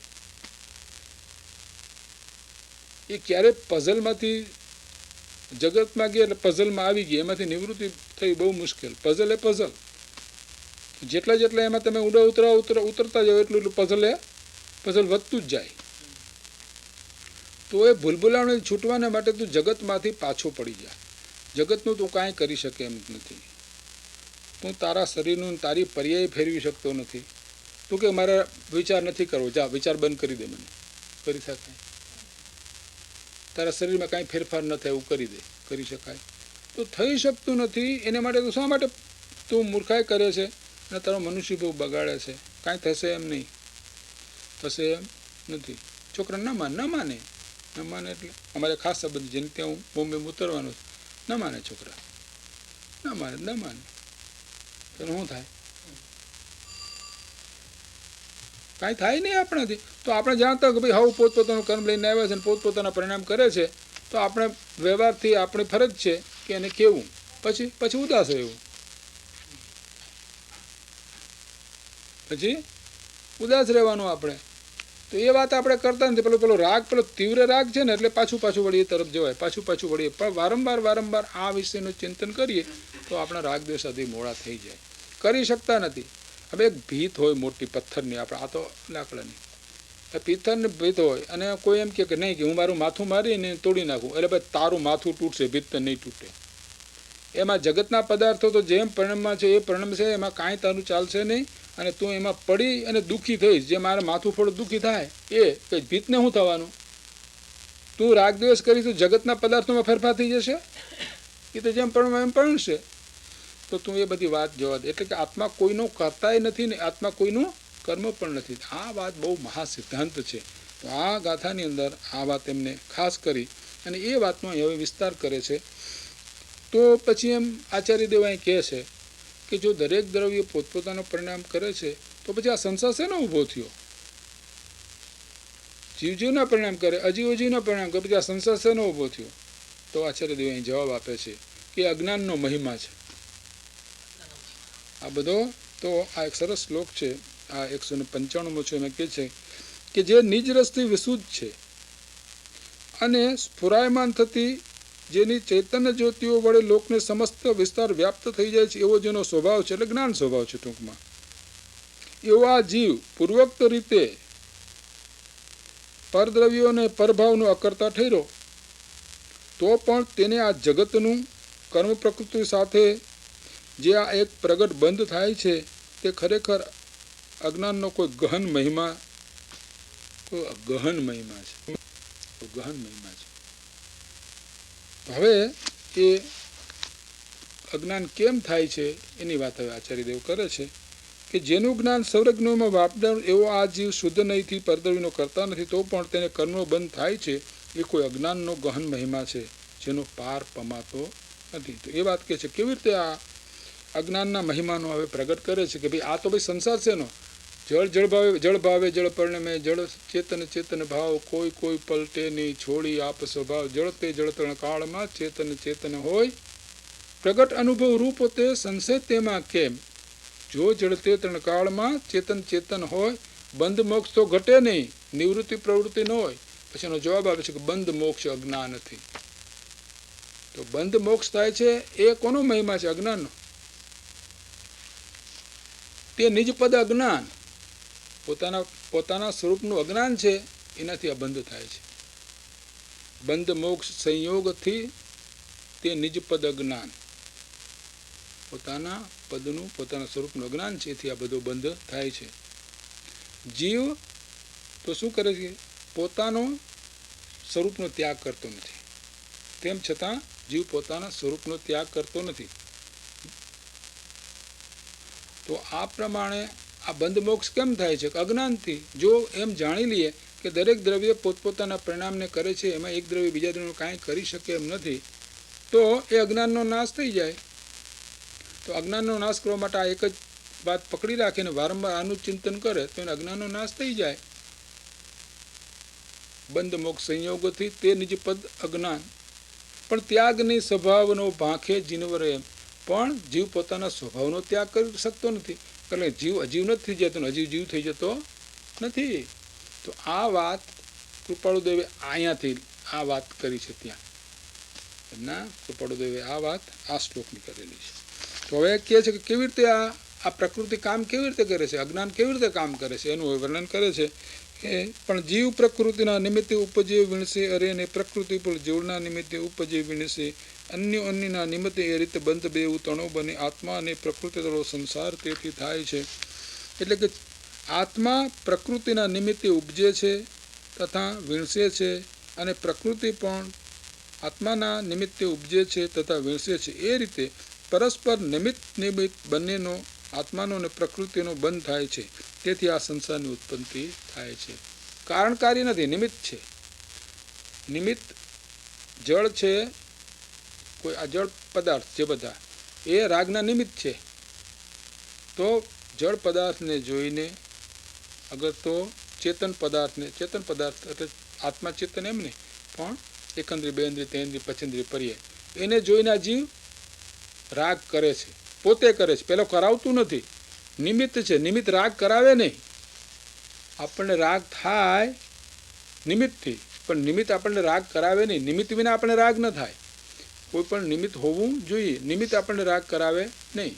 એ ક્યારે પઝલમાંથી જગતમાં ગયા એટલે પઝલમાં આવી ગઈ, એમાંથી નિવૃત્તિ થઈ બહુ મુશ્કેલ. પઝલ એ પઝલ, જેટલા જેટલા એમાં તમે ઉતરતા જાઓ એટલું પઝલ વધતું જ જાય. તો એ ભૂલભુલામણ છૂટવાને માટે તું જગતમાંથી પાછો પડી જા. જગતનું તું કાંઈ કરી શકે એમ નથી. તું તારા શરીરનું તારી પર્યાય ફેરવી શકતો નથી. તું કે મારે વિચાર નથી કરવો, જા વિચાર બંધ કરી દે, મને કરી શકાય. તારા શરીરમાં કાંઈ ફેરફાર ન થાય એવું કરી દે, કરી શકાય? તો થઈ શકતું નથી. એને માટે તું શા માટે તું મૂર્ખાઈ કરે છે અને તારો મનુષ્ય બહુ બગાડે છે? કાંઈ થશે એમ નહીં, થશે એમ નથી. છોકરા ન માને એટલે અમારે ખાસ સંબંધ જેને ત્યાં હું બોમ્બે ઉતરવાનો છું, ન માને છોકરા, ન માને તો શું થાય? કાંઈ થાય નહીં આપણાથી. તો આપણે જાણતા કે ભાઈ હવે પોતપોતાનું કર્મ લઈને આવ્યા છે અને પોતપોતાના પરિણામ કરે છે, તો આપણે વ્યવહારથી આપણી ફરજ છે કે એને કહેવું, પછી ઉદાસ રહેવું, પછી ઉદાસ રહેવાનું આપણે. તો એ વાત આપણે કરતા નથી. પેલો રાગ, પેલો તીવ્ર રાગ છે ને, એટલે પાછું વળીએ તરફ જવાય, પાછું વળીએ. પણ વારંવાર આ વિષયનું ચિંતન કરીએ તો આપણા રાગ દ્વેષ આદિ મોડા થઈ જાય. કરી શકતા નથી. હવે એક ભીત હોય મોટી પથ્થરની, આપણે આ તો લાકડાની પિત્તળની ભીત હોય, અને કોઈ એમ કે નહીં કે હું મારું માથું મારીને તોડી નાખું, એટલે ભાઈ તારું માથું તૂટશે, ભીત નહીં તૂટે. એમાં જગતના પદાર્થો તો જેમ પરિણામમાં છે એ પરિણામ છે, એમાં કાંઈ તારું ચાલશે નહીં. અને તું એમાં પડી અને દુઃખી થઈશ. જે મારે માથું થોડું દુઃખી થાય એ કંઈ ભીતને શું થવાનું? તું રાગદ્વેષ કરીશ તો જગતના પદાર્થોમાં ફેરફાર થઈ જશે. એ તો જેમ પરિણામ એમ પરિણશે. તો તું એ બધી વાત જવા દે. એટલે કે આત્મા કોઈનું કરતાય નથી ને આત્મા કોઈનું કર્મ પણ નથી. આ વાત બહુ મહાસિદ્ધાંત છે. તો આ ગાથાની અંદર આ વાત એમને ખાસ કરી અને એ વાતનો હવે વિસ્તાર કરે છે. તો પછી એમ આચાર્ય દેવ અહીં કહે છે કે જો દરેક દ્રવ્ય પોતપોતાનું પરિણામ કરે છે, તો પછી આ સંસાર શેનો ઊભો થયો? જીવજીવના પરિણામ કરે, અજીવજીવના પરિણામ કરે, પછી આ સંસાર શેનો ઊભો થયો? તો આચાર્ય દેવ અહીં જવાબ આપે છે કે અજ્ઞાનનો મહિમા છે આ બધો. તો આ એક સરસ શ્લોક છે, આ 195 છે. એમાં કહે છે કે જે નિજ રસથી વિશુદ્ધ છે અને સ્ફુરાયમાન થતી જેની ચૈતન્ય જ્યોતિઓ વડે લોકને સમસ્ત વિસ્તાર વ્યાપ્ત થઈ જાય છે, એવો જેનો સ્વભાવ છે, એટલે જ્ઞાન સ્વભાવ છે ટૂંકમાં, એવો આ જીવ પૂર્વોક્ત રીતે પરદ્રવ્યો અને પરભાવનો અકર્તા ઠર્યો, તો પણ તેને આ જગતનું કર્મ પ્રકૃતિ સાથે જે આ એક પ્રગટ બંધ થાય છે, તે ખરેખર અજ્ઞાનનો કોઈ ગહન મહિમા છે. હવે એ અજ્ઞાન કેમ થાય છે એની વાત હવે આચાર્ય દેવ કરે છે કે જેનું જ્ઞાન સર્વજ્ઞોમાં વાપનારું એવો આ જીવ શુદ્ધ નહીંથી પરદ્રવ્યનો કરતા નથી, તો પણ તેને કર્મનો બંધ થાય છે. એ કોઈ અજ્ઞાનનો ગહન મહિમા છે જેનો પાર પમાતો નથી. તો એ વાત કહે છે કેવી રીતે આ અજ્ઞાનના મહિમાનો હવે પ્રગટ કરે છે કે ભાઈ આ તો ભાઈ સંસાર છે નો જળ ભાવે જળ પરિણમે જળ ચેતન ભાવ કોઈ પલટે નહીં છોડી આપ સ્વભાવ જળ તે જળતણ કાળમાં ચેતન હોય પ્રગટ અનુભવ રૂપ તે સંશય તેમાં કેમ જો જળતે ત્રણકાળમાં ચેતન હોય બંધ મોક્ષ તો ઘટે નહીં નિવૃત્તિ પ્રવૃત્તિ ન હોય પછી એનો જવાબ આવે છે કે બંધ મોક્ષ અજ્ઞાનથી. તો બંધ મોક્ષ થાય છે એ કોનો મહિમા છે? અજ્ઞાનનો. તે નિજપદ અજ્ઞાન, પોતાના સ્વરૂપનું અજ્ઞાન છે, એનાથી આ બંધ થાય છે. બંધ મોક્ષ સંયોગથી તે નિજપદ અજ્ઞાન, પોતાના પદનું પોતાના સ્વરૂપનું અજ્ઞાન છે, એથી આ બધો બંધ થાય છે. જીવ તો શું કરે છે? પોતાનો સ્વરૂપનો ત્યાગ કરતો નથી. તેમ છતાં જીવ પોતાના સ્વરૂપનો ત્યાગ કરતો નથી. તો આ પ્રમાણે આ બંધ મોક્ષ કેમ થાય છે? અજ્ઞાનથી. જો એમ જાણી લઈએ કે દરેક દ્રવ્ય પોતપોતાના પરિણામને કરે છે, એમાં એક દ્રવ્ય બીજા દ્રવ્યનું કાંઈ કરી શકે એમ નથી, તો એ અજ્ઞાનનો નાશ થઈ જાય. તો અજ્ઞાનનો નાશ કરવા માટે આ એક જ વાત પકડી રાખીને વારંવાર આનું ચિંતન કરે તો એને અજ્ઞાનનો નાશ થઈ જાય. બંધ મોક્ષ સંયોગથી તે નિજપદ અજ્ઞાન. પણ ત્યાગની સ્વભાવનો ભાંખે જીનવરે એમ. પણ જીવ પોતાના સ્વભાવનો ત્યાગ કરી શકતો નથી, એટલે જીવ અજીવ નથી થઈ જતો, અજીવ જીવ થઈ જતો નથી. તો આ વાત કૃપાળુદેવે અહીંયાથી આ વાત કરી છે. ત્યાં એમના કૃપાળુદેવે આ વાત આ શ્લોકની કરેલી છે. તો હવે કહે છે કે કેવી રીતે આ પ્રકૃતિ કામ કેવી રીતે કરે છે, અજ્ઞાન કેવી રીતે કામ કરે છે, એનું વર્ણન કરે છે કે પણ જીવ પ્રકૃતિના નિમિત્તે ઉપજે વિણસે, અરે ને પ્રકૃતિ પર જીવના નિમિત્તે ઉપજે વિણસે, અન્યના નિમિત્તે એ રીતે બંધ બેવું તણો બને. આત્મા અને પ્રકૃતિ તળો સંસાર તેથી થાય છે. એટલે કે આત્મા પ્રકૃતિના નિમિત્તે ઉપજે છે તથા વિણસે છે, અને પ્રકૃતિ પણ આત્માના નિમિત્તે ઉપજે છે તથા વિણસે છે. એ રીતે પરસ્પર નિમિત્ત બંનેનો આત્માનો અને પ્રકૃતિનો બંધ થાય છે. તેથી આ સંસારની ઉત્પત્તિ થાય છે. કારણકારી નથી, નિમિત્ત છે. નિમિત્ત જળ છે, કોઈ આ જળ પદાર્થ જે બધા એ રાગના નિમિત્ત છે. તો જળ પદાર્થને જોઈને અગર તો ચેતન પદાર્થ એટલે આત્મા ચેતન એમ નહીં, પણ એકંદ્રિય બેન્દ્રિય તેન્દ્રિય પચેન્દ્રિય પર્યાય એને જોઈને આ જીવ રાગ કરે છે, પોતે કરે છે. પેલો કરાવતું નથી, નિમિત્ત છે. નિમિત્ત રાગ કરાવે નહીં. આપણને રાગ થાય નિમિત્તથી, પણ નિમિત્ત આપણને રાગ કરાવે નહીં. નિમિત્ત વિના આપણને રાગ ન થાય. કોઈ પણ નિમિત્ત હોવું જોઈએ. નિમિત્ત આપણને રાગ કરાવે નહીં.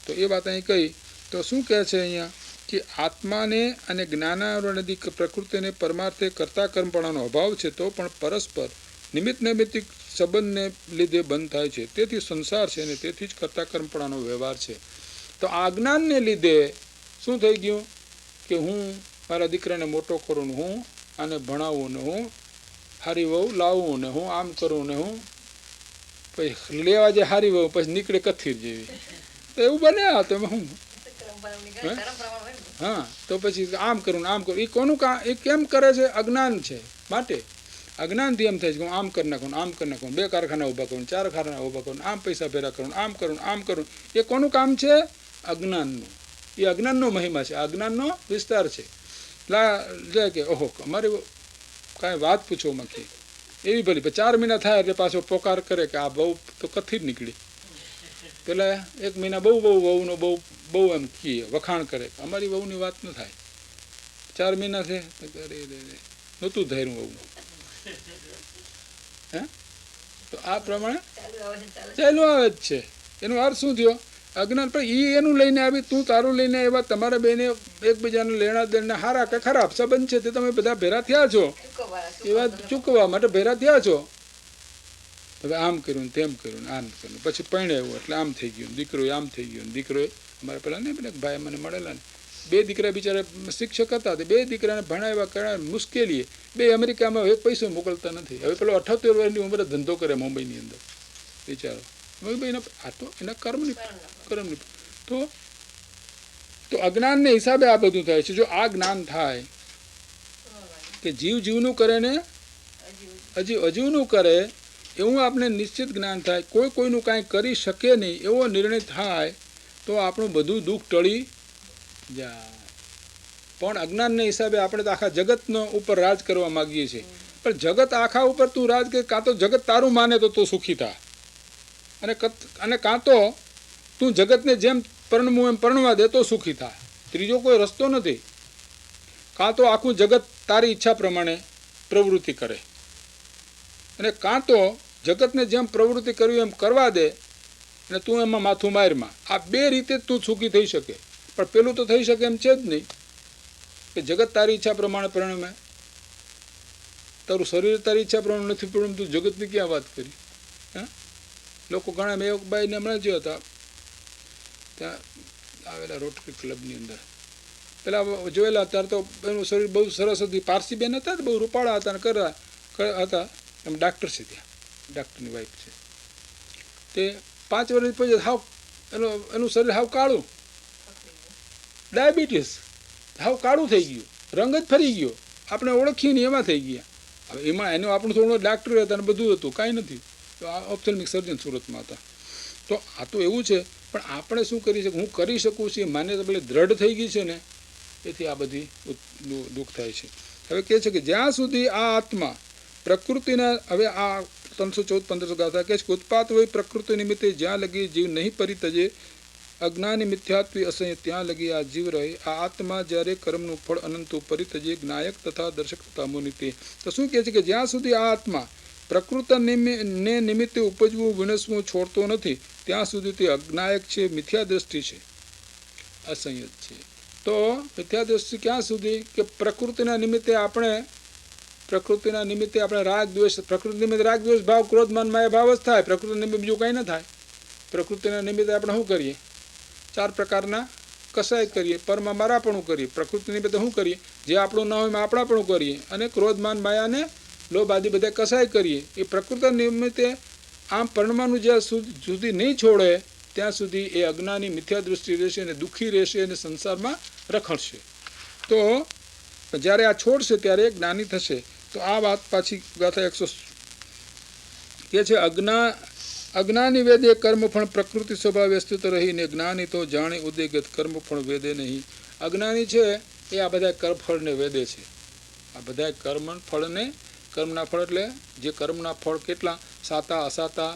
તો એ વાત અહીં કહી. તો શું કહે છે અહીંયા કે આત્માને અને જ્ઞાનાવરણથી પ્રકૃતિને પરમાર્થે કરતા કર્મપણાનો અભાવ છે, તો પણ પરસ્પર નિમિત્તિક સંબંધને લીધે બંધ થાય છે. તેથી સંસાર છે અને તેથી જ કરતા કર્મપણાનો વ્યવહાર છે. તો આ જ્ઞાનને લીધે શું થઈ ગયું કે હું મારા દીકરાને મોટો કરું ને હું આને ભણાવું ને હું હારી વહુ લાવું ને હું આમ કરું ને હું પછી લેવા જાય હારી વહુ પછી નીકળે કથીર જેવી. તો એવું બને. તો હું હા તો પછી આમ કરું ને આમ કરું. એ કોનું કામ? એ કેમ કરે છે? અજ્ઞાન છે. માટે અજ્ઞાનથી એમ થાય છે કે હું આમ કરી નાખું, આમ કરી નાખું, 2 કારખાના ઊભા કરું, 4 કારખાના ઊભા કરું, આમ પૈસા ભેગા કરું, આમ કરું, આમ કરું. એ કોનું કામ છે? અજ્ઞાનનું. એ અજ્ઞાનનો મહિમા છે, અજ્ઞાનનો વિસ્તાર છે. કે ઓહો અમારી કાંઈ વાત પૂછો મથી એવી ભલી 4 મહિના થાય એટલે પાછો પોકાર કરે કે આ બહુ તો કથિર નીકળી. પેલા 1 મહિના બહુ વહુનો બહુ એમ કહીએ, વખાણ કરે. અમારી વહુની વાત ન થાય. 4 મહિના છે નહોતું ધૈર્યું વહુનું. હે તો આ પ્રમાણે ચાલ્યું આવે જ છે. એનો અર્થ શું થયો? અજ્ઞાન. પણ એ એનું લઈને આવી, તું તારું લઈને એવા તમારા બેને એકબીજાને લેણા દેણા સારા કે ખરાબ સંબંધ છે તે તમે બધા ભેરા થયા છો, એ વાત ચૂકવા માટે ભેરા થયા છો. હવે આમ કર્યું ને તેમ કર્યું ને આમ કર્યું, પછી પરણાવ્યું એટલે આમ થઈ ગયું, દીકરો આમ થઈ ગયો, દીકરોએ અમારા પેલા ને પેલા ભાઈ મને મળેલા ને 2 દીકરા બિચારા શિક્ષક હતા, તે 2 દીકરાને ભણાવ્યા કરવા મુશ્કેલીએ. 2 અમેરિકામાં એક પૈસો મોકલતા નથી. હવે પેલો 78 વર્ષની ઉંમરે ધંધો કરે મુંબઈની અંદર બિચારો. આ તો એના કર્મની. તો અજ્ઞાનને હિસાબે આ બધું થાય છે. જો આ જ્ઞાન થાય કે જીવ જીવનું કરે ને અજીવનું કરે એવું આપણે નિશ્ચિત જ્ઞાન થાય, કોઈનું કાંઈ કરી શકે નહીં એવો નિર્ણય થાય, તો આપણું બધું દુઃખ ટળી જાય. પણ અજ્ઞાનને હિસાબે આપણે તો આખા જગતનો ઉપર રાજ કરવા માગીએ છીએ. પણ જગત આખા ઉપર તું રાજ કે કાં તો જગત તારું માને તો તું સુખી થા, અને કાં તો તું જગતને જેમ પરણવું એમ પરણવા દે તો સુખી થાય. ત્રીજો કોઈ રસ્તો નથી. કાં તો આખું જગત તારી ઈચ્છા પ્રમાણે પ્રવૃત્તિ કરે, અને કાં તો જગતને જેમ પ્રવૃત્તિ કરવી એમ કરવા દે અને તું એમાં માથું મારમાં. આ બે રીતે તું સુખી થઈ શકે. પણ પેલું તો થઈ શકે એમ છે જ નહીં કે જગત તારી ઈચ્છા પ્રમાણે પરિણમે. તારું શરીર તારી ઈચ્છા પ્રમાણે નથી પરિણમતું, તું જગતની ક્યાં વાત કરી? હા, લોકો ઘણા, મેં એક બાઈને હમણાં જ હતા ત્યાં આવેલા રોટરી ક્લબની અંદર, પેલા જોયેલા ત્યારે તો એનું શરીર બહુ સરસ હતું. પારસી બેન હતા, બહુ રૂપાળા હતા ને હતા, એમ ડાક્ટર છે, ત્યાં ડાક્ટરની વાઈફ છે. તે 5 વર્ષ પછી હાવ એનું શરીર હાવ કાળું, ડાયાબિટીસ, હાવ કાળું થઈ ગયું, રંગ જ ફરી ગયો, આપણે ઓળખીએ ને એમાં થઈ ગયા. હવે એમાં એનું આપણું થોડું ડાક્ટર હતા અને બધું હતું, કાંઈ નથી. તો આ ઓપ્થેલ્મિક સર્જન સુરતમાં હતા. તો આ તો એવું છે. પણ આપણે શું કરી શકું? હું કરી શકું છું એ માન્યતા પેલી દ્રઢ થઈ ગઈ છે ને, એથી આ બધી દુઃખ થાય છે. હવે કહે છે કે જ્યાં સુધી આ આત્મા પ્રકૃતિના, હવે આ 314-1500 ગાથા કહે છે કે ઉત્પાત હોય પ્રકૃતિ નિમિત્તે જ્યાં લગી જીવ નહીં પરિતજે, અજ્ઞાની મિથ્યાત્વી અસંય ત્યાં લગી આ જીવ રહે. આ આત્મા જ્યારે કર્મનું ફળ અનંતું પરિતજે, જ્ઞાયક તથા દર્શક તથા મુનિતે. તો શું કહે છે કે જ્યાં સુધી આ આત્મા પ્રકૃતિને નિમિત્તે ઉપજવું વિનસવું છોડતો નથી ત્યાં સુધી તે અજ્ઞાયક છે, મિથ્યા દ્રષ્ટિ છે, અસંયત છે. તો મિથ્યા દ્રષ્ટિ ક્યાં સુધી? કે પ્રકૃતિના નિમિત્તે આપણે રાગ દ્વેષ, પ્રકૃતિ નિમિત્તે રાગ દ્વેષ ભાવ ક્રોધ માન માયા ભાવ જ થાય. પ્રકૃતિ નિમિત્તે બીજું કંઈ ન થાય. પ્રકૃતિના નિમિત્તે આપણે શું કરીએ? 4 પ્રકારના કસાય કરીએ, પરમાં મારાપણું કરીએ. પ્રકૃતિ નિમિત્તે શું કરીએ? જે આપણું ન હોય એમાં આપણાપણું કરીએ, અને ક્રોધ માન માયાને લોભ આદિ બધા કસાય કરીએ. એ પ્રકૃતિ નિમિત્તે આમ પરમાણુ જ્યાં સુધી નહીં છોડે ત્યાં સુધી એ અજ્ઞાની મિથ્યા દૃષ્ટિ રહેશે અને દુઃખી રહેશે અને સંસારમાં રખડશે. તો જ્યારે આ છોડશે ત્યારે જ્ઞાની થશે. તો આ વાત પાછી ગાથા 100 કે છે, અજ્ઞાની વેદે કર્મફળ પ્રકૃતિ સ્વભાવે સ્થિત રહીને, જ્ઞાની તો જાણે ઉદેગત કર્મફળ વેદે નહીં. અજ્ઞાની છે એ આ બધા કર્મફળને વેદે છે. આ બધા કર્મફળને, કર્મના ફળ એટલે જે કર્મના ફળ કેટલા સાતા અસાતા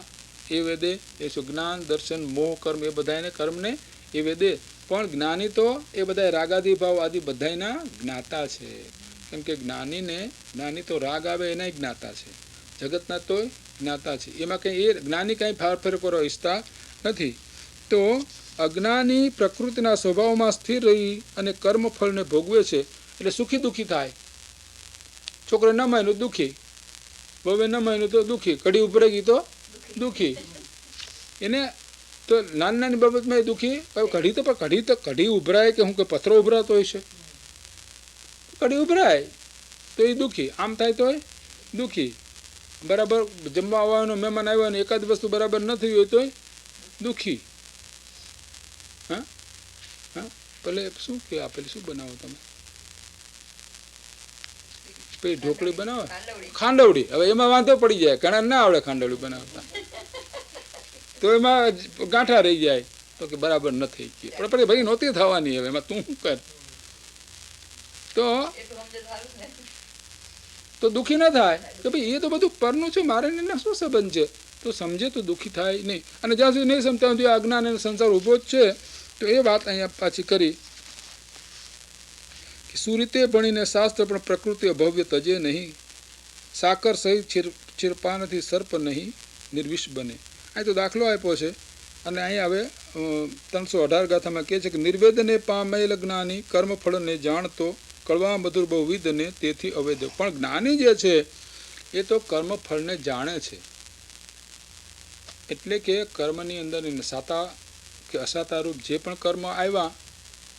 એ વેદે. એ શું? જ્ઞાન, દર્શન, મોહ, કર્મ એ બધાને કર્મને એ વેદે. પણ જ્ઞાની તો એ બધા રાગાદિ ભાવ આદિ બધાના જ્ઞાતા છે. કેમ કે જ્ઞાની તો રાગ આવે એના જ્ઞાતા છે, જગતના તો જ્ઞાતા છે. એમાં કંઈ એ જ્ઞાની કાંઈ ફેરફાર કરવા ઈચ્છતા નથી. તો અજ્ઞાની પ્રકૃતિના સ્વભાવમાં સ્થિર રહી અને કર્મફળને ભોગવે છે એટલે સુખી દુઃખી થાય. છોકરો ન માન્યું દુઃખી, બહુ ન માન્યું તો દુઃખી, કઢી ઉભરાઈ ગઈ તો દુઃખી. એને તો નાની બાબતમાં એ દુઃખી. કઢી ઉભરાય કે હું કે પથરો ઉભરાતો હોય છે? કઢી ઉભરાય તો એ દુઃખી, આમ થાય તો દુઃખી. બરાબર જમવા આવવાનો મહેમાન આવ્યો ને એકાદ વસ્તુ બરાબર ન થઈ હોય તો દુઃખી. હા હા, પેલે શું કે પેલી શું બનાવો તમે? પેલી ઢોકળી બનાવો, ખાંડવડી. હવે એમાં વાંધો પડી જાય, ઘણા ના આવડે ખાંડવડી બનાવતા, તો એમાં ગાંઠા રહી જાય તો કે બરાબર ન થઈ ગઈ. પણ પછી ભાઈ નહોતી થવાની, હવે એમાં તું શું કર? તો દુઃખી ન થાય કે ભાઈ એ તો બધું પરનું છે, મારે એના શું સંબંધ છે? તો સમજે તો દુઃખી થાય નહીં. અને જ્યાં સુધી નહીં સમજતા સુધી અજ્ઞાન અને સંસાર ઊભો જ છે. તો એ વાત અહીંયા પાછી કરી કે સુરીતે ભણીને શાસ્ત્ર પણ પ્રકૃતિ અભવ્ય તજે નહીં, સાકર સહિત ચિરપાનથી સર્પ નહીં નિર્વિષ બને. અહીં તો દાખલો આપ્યો છે. અને અહીંયા હવે 318 ગાથામાં કહે છે કે નિર્વેદને પામેલ જ્ઞાની કર્મફળને જાણતો, કળવા મધુર બહુવિધને તેથી અવેદ. પણ જ્ઞાની જે છે એ તો કર્મફળને જાણે છે. એટલે કે કર્મની અંદર સાતા કે અસાતા રૂપ જે પણ કર્મ આવ્યા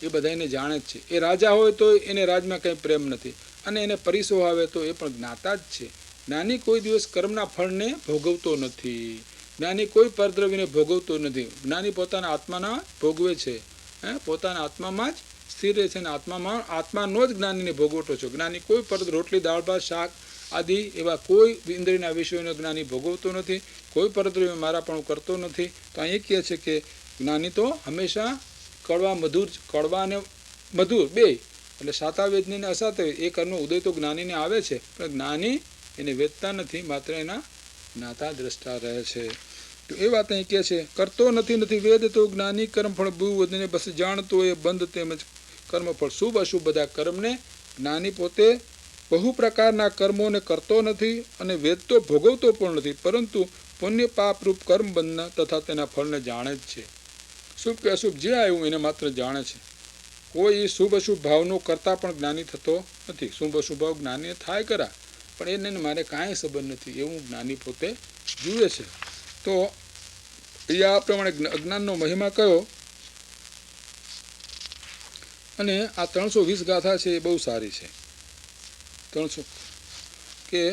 એ બધા એને જાણે જ છે. એ રાજા હોય તો એને રાજમાં કંઈ પ્રેમ નથી, અને એને પરિસો આવે તો એ પણ જ્ઞાતા જ છે. જ્ઞાની કોઈ દિવસ કર્મના ફળને ભોગવતો નથી. જ્ઞાની કોઈ પરદ્રવ્યને ભોગવતો નથી. જ્ઞાની પોતાના આત્માના ભોગવે છે, પોતાના આત્મામાં જ સ્થિર રહે છે, અને આત્માનો જ જ્ઞાનીને ભોગવટો છે. જ્ઞાની કોઈ રોટલી દાળ ભાત શાક આદિ એવા કોઈ ઇન્દ્રિયના વિષયોને જ્ઞાની ભોગવતો નથી, કોઈ પરદ્રવ્ય મારાપણું કરતો નથી. તો અહીં કહે છે કે જ્ઞાની તો હંમેશા કડવા અને મધુર બે, એટલે સાતા વેદની અને અસાતા વેદ એ કર્મનો ઉદય તો જ્ઞાનીને આવે છે, પણ જ્ઞાની એને વેદતા નથી, માત્ર એના જ્ઞાતા દ્રષ્ટા રહે છે. તો એ વાત અહીં કહે છે, કરતો નથી વેદ તો જ્ઞાની કર્મફળ બહુ વધીને બસ જાણતો એ બંધ તેમજ કર્મફળ શુભ અશુભ બધા કર્મને જ્ઞાની પોતે બહુ પ્રકારના કર્મોને કરતો નથી અને વેદ તો ભોગવતો પણ નથી, પરંતુ પુણ્ય પાપરૂપ કર્મ બંધન તથા તેના ફળને જાણે જ છે. શુભ કે અશુભ જે આવ્યું એને માત્ર જાણે છે. કોઈ શુભ અશુભ ભાવનો કરતા પણ જ્ઞાની થતો નથી. શુભ અશુભ ભાવ જ્ઞાની થાય કરા, પણ એને મારે કાંઈ સંબંધ નથી એવું જ્ઞાની પોતે જુએ છે. તો એ આ પ્રમાણે અજ્ઞાનનો મહિમા કયો. અને આ 320 ગાથા છે એ બહુ સારી છે. 300 કે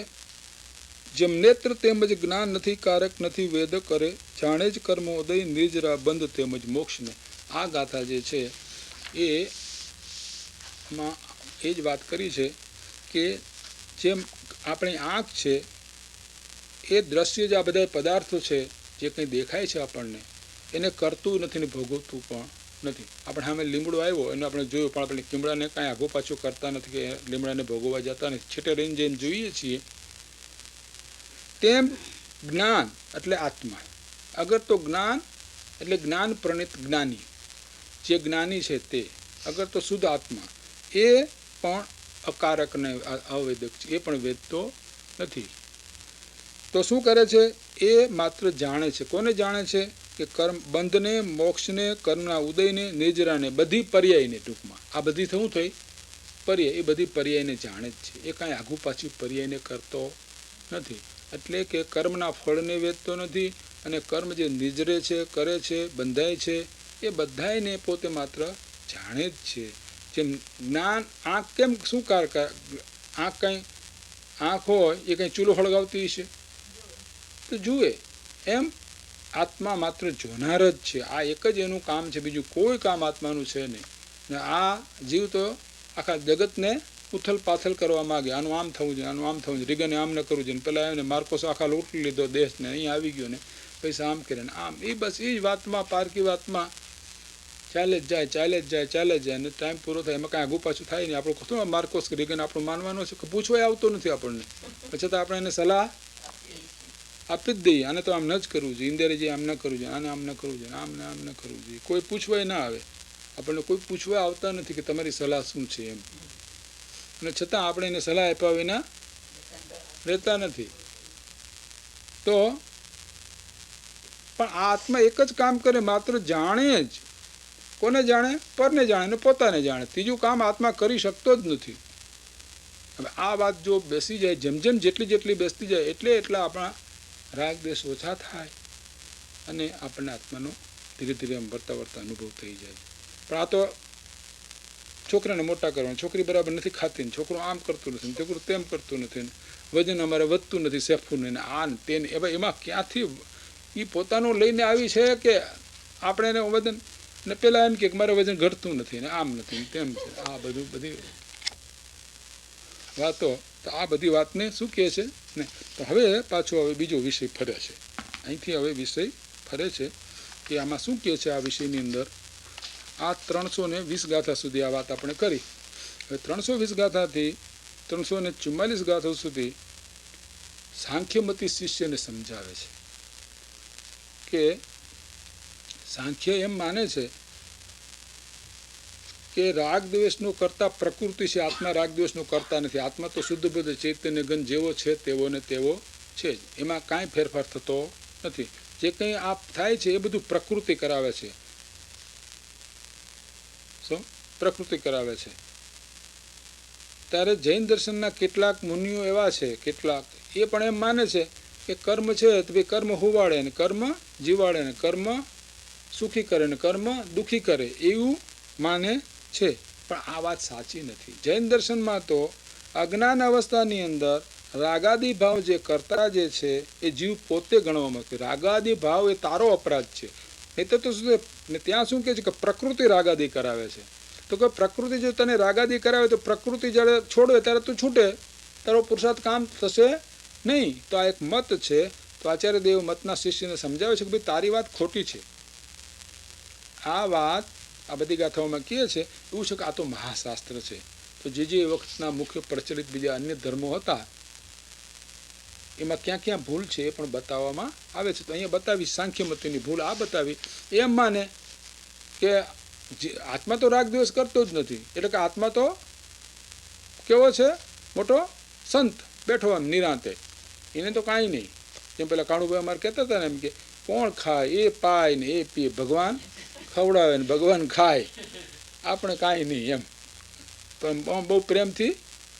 જેમ નેત્ર તેમજ જ્ઞાન નથી, કારક નથી વેદ કરે, જાણે જ કર્મો ઉદય નિર્જરા બંધ તેમજ મોક્ષને. આ ગાથા જે છે એમાં એ જ વાત કરી છે કે જેમ આપણી આંખ છે એ દ્રશ્ય જે આ બધા પદાર્થો છે જે કંઈ દેખાય છે આપણને એને કરતું નથી ને ભોગવતું પણ નથી. આપણે સામે લીમડો આવ્યો એને આપણે જોયું, પણ આપણે લીમડાને કાંઈ આઘું પાછું કરતા નથી કે લીમડાને ભોગવવા જતા નથી. છેટે રહીને જેમ જોઈએ છીએ તેમ જ્ઞાન એટલે આત્મા. અગર તો જ્ઞાન એટલે જ્ઞાન પ્રણિત જ્ઞાની, જે જ્ઞાની છે તે. અગર તો શુદ્ધ આત્મા એ પણ અકારક ને અવેદક છે, એ પણ વેદતો નથી. તો શું કરે છે? એ માત્ર જાણે છે. કોને જાણે છે? કે કર્મ બંધને, મોક્ષને, કર્મના ઉદયને, નિર્જરાને, બધી પર્યાયને. ટૂંકમાં આ બધી શું થઈ? પર્યાય. એ બધી પર્યાયને જાણે જ છે. એ કાંઈ આઘું પાછું પર્યાયને કરતો નથી. એટલે કે કર્મના ફળને વેચતો નથી, અને કર્મ જે નિજરે છે, કરે છે, બંધાય છે, એ બધાયને પોતે માત્ર જાણે જ છે. જેમ જ્ઞાન આંખ કેમ શું આંખ કંઈ આંખ હોય એ કંઈ ચૂલો હળગાવતી છે તો જુએ, એમ આત્મા માત્ર જોનાર જ છે. આ એક જ એનું કામ છે, બીજું કોઈ કામ આત્માનું છે નહીં. ને આ જીવ તો આખા જગતને ઉથલ પાથલ કરવા માગે. આનું આમ થવું જોઈએ, આનું આમ થવું જોઈએ, રીગને આમ ન કરવું જોઈએ, પેલા આવીને માર્કોસ આખા લૂંટી લીધો દેશને, અહીંયા આવી ગયો ને પૈસા આમ કરે ને આમ. એ બસ એ જ વાતમાં, પારકી વાતમાં ચાલે જ જાય, ચાલે જ જાય, ચાલે જ જાય, ને ટાઈમ પૂરો થાય એમાં કાંઈ આગું પાછું થાય નહીં. આપણું કશું માર્કોસ રીગન આપણું માનવાનું છે કે પૂછવાય આવતો નથી આપણને, પછી તો આપણે એને સલાહ આપી જ દઈએ. આને તો આમ ન જ કરવું જોઈએ, ઇન્દિરાજી આમ ન કરવું જોઈએ, આને આમ ન કરવું જોઈએ, આમને આમ ન કરવું જોઈએ. કોઈ પૂછવાય ના આવે, આપણને કોઈ પૂછવા આવતા નથી કે તમારી સલાહ શું છે એમ. અને છતાં આપણે એને સલાહ આપ્યા વિના રહેતા નથી. તો પણ આ આત્મા એક જ કામ કરે, માત્ર જાણે જ. કોને જાણે? પરને જાણે ને પોતાને જાણે. ત્રીજું કામ આત્મા કરી શકતો જ નથી. હવે આ વાત જો બેસી જાય, જેમ જેમ જેટલી બેસતી જાય એટલા આપણા રાગ દ્વેષ ઓછા થાય અને આપણને આત્માનો ધીરે ધીરે આમ વર્તા અનુભવ થઈ જાય. પણ આ તો છોકરાને મોટા કરવાના, છોકરી બરાબર નથી ખાતી ને છોકરો આમ કરતું નથી ને છોકરું તેમ કરતું નથી ને વજન અમારે વધતું નથી, સેફું ને આ ને તેને. એમાં ક્યાંથી એ પોતાનું લઈને આવી છે કે આપણે એને વજન ને પેલા એમ કે મારે વજન ઘટતું નથી ને આમ નથી ને તેમ છે. આ બધી વાતો, તો આ બધી વાતને શું કહે છે ને. તો હવે પાછો હવે બીજો વિષય ફરે છે. અહીંથી હવે વિષય ફરે છે કે આમાં શું કહે છે. આ વિષયની અંદર આ 320 ગાથા સુધી આ વાત આપણે કરી. હવે 320 ગાથાથી 344 ગાથા સુધી સાંખ્યમતી શિષ્યને સમજાવે છે કે સાંખ્ય એમ માને છે કે રાગ દ્વેષનો કરતા પ્રકૃતિ છે, આત્મા રાગ દ્વેષનો કરતા નથી. આત્મા તો શુદ્ધ બુદ્ધ ચૈતન્ય ગણ જેવો છે તેવો ને તેવો છે જ, એમાં કાંઈ ફેરફાર થતો નથી. જે કંઈ આ થાય છે એ બધું પ્રકૃતિ કરાવે છે. શું પ્રકૃતિ કરાવે છે? ત્યારે જૈન દર્શનના કેટલાક મુનિઓ એવા છે, કેટલાક એ પણ એમ માને છે કે કર્મ છે તો ભાઈ કર્મ હોવાડે ને કર્મ જીવાડે ને કર્મ સુખી કરે ને કર્મ દુઃખી કરે એવું માને છે. પણ આ વાત સાચી નથી. જૈન દર્શનમાં તો અજ્ઞાન અવસ્થાની અંદર રાગાદી ભાવ જે કરતા જે છે એ જીવ પોતે ગણવામાં આવે. રાગાદી ભાવ એ તારો અપરાધ છે. નહીં તો શું ને ત્યાં શું કહે છે કે પ્રકૃતિ રાગાદી કરાવે છે. તો કે પ્રકૃતિ જો તને રાગાદી કરાવે તો પ્રકૃતિ જ્યારે છોડે ત્યારે તું છૂટે, તારો પુરુષાર્થ કામ થશે નહીં. તો આ એક મત છે. તો આચાર્ય દેવ મતના શિષ્યને સમજાવે છે કે ભાઈ તારી વાત ખોટી છે. આ વાત આ બધી ગાથાઓમાં કહે છે એવું છે કે આ તો મહાશાસ્ત્ર છે. તો જે વખતના મુખ્ય પ્રચલિત બીજા અન્ય ધર્મો હતા એમાં ક્યાં ક્યાં ભૂલ છે એ પણ બતાવવામાં આવે છે. તો અહીંયા બતાવી સાંખ્યમતીની ભૂલ આ બતાવી. એમ માને કે આત્મા તો રાગ દ્વેષ કરતો જ નથી, એટલે કે આત્મા તો કેવો છે? મોટો સંત બેઠો આમ નિરાંતે, એને તો કાંઈ નહીં. જેમ પેલા કાણુભાઈ અમારે કહેતા હતા ને એમ કે કોણ ખાય એ પાય ને એ પીએ, ભગવાન ખવડાવે ને ભગવાન ખાય, આપણે કાંઈ નહીં એમ. પણ બહુ પ્રેમથી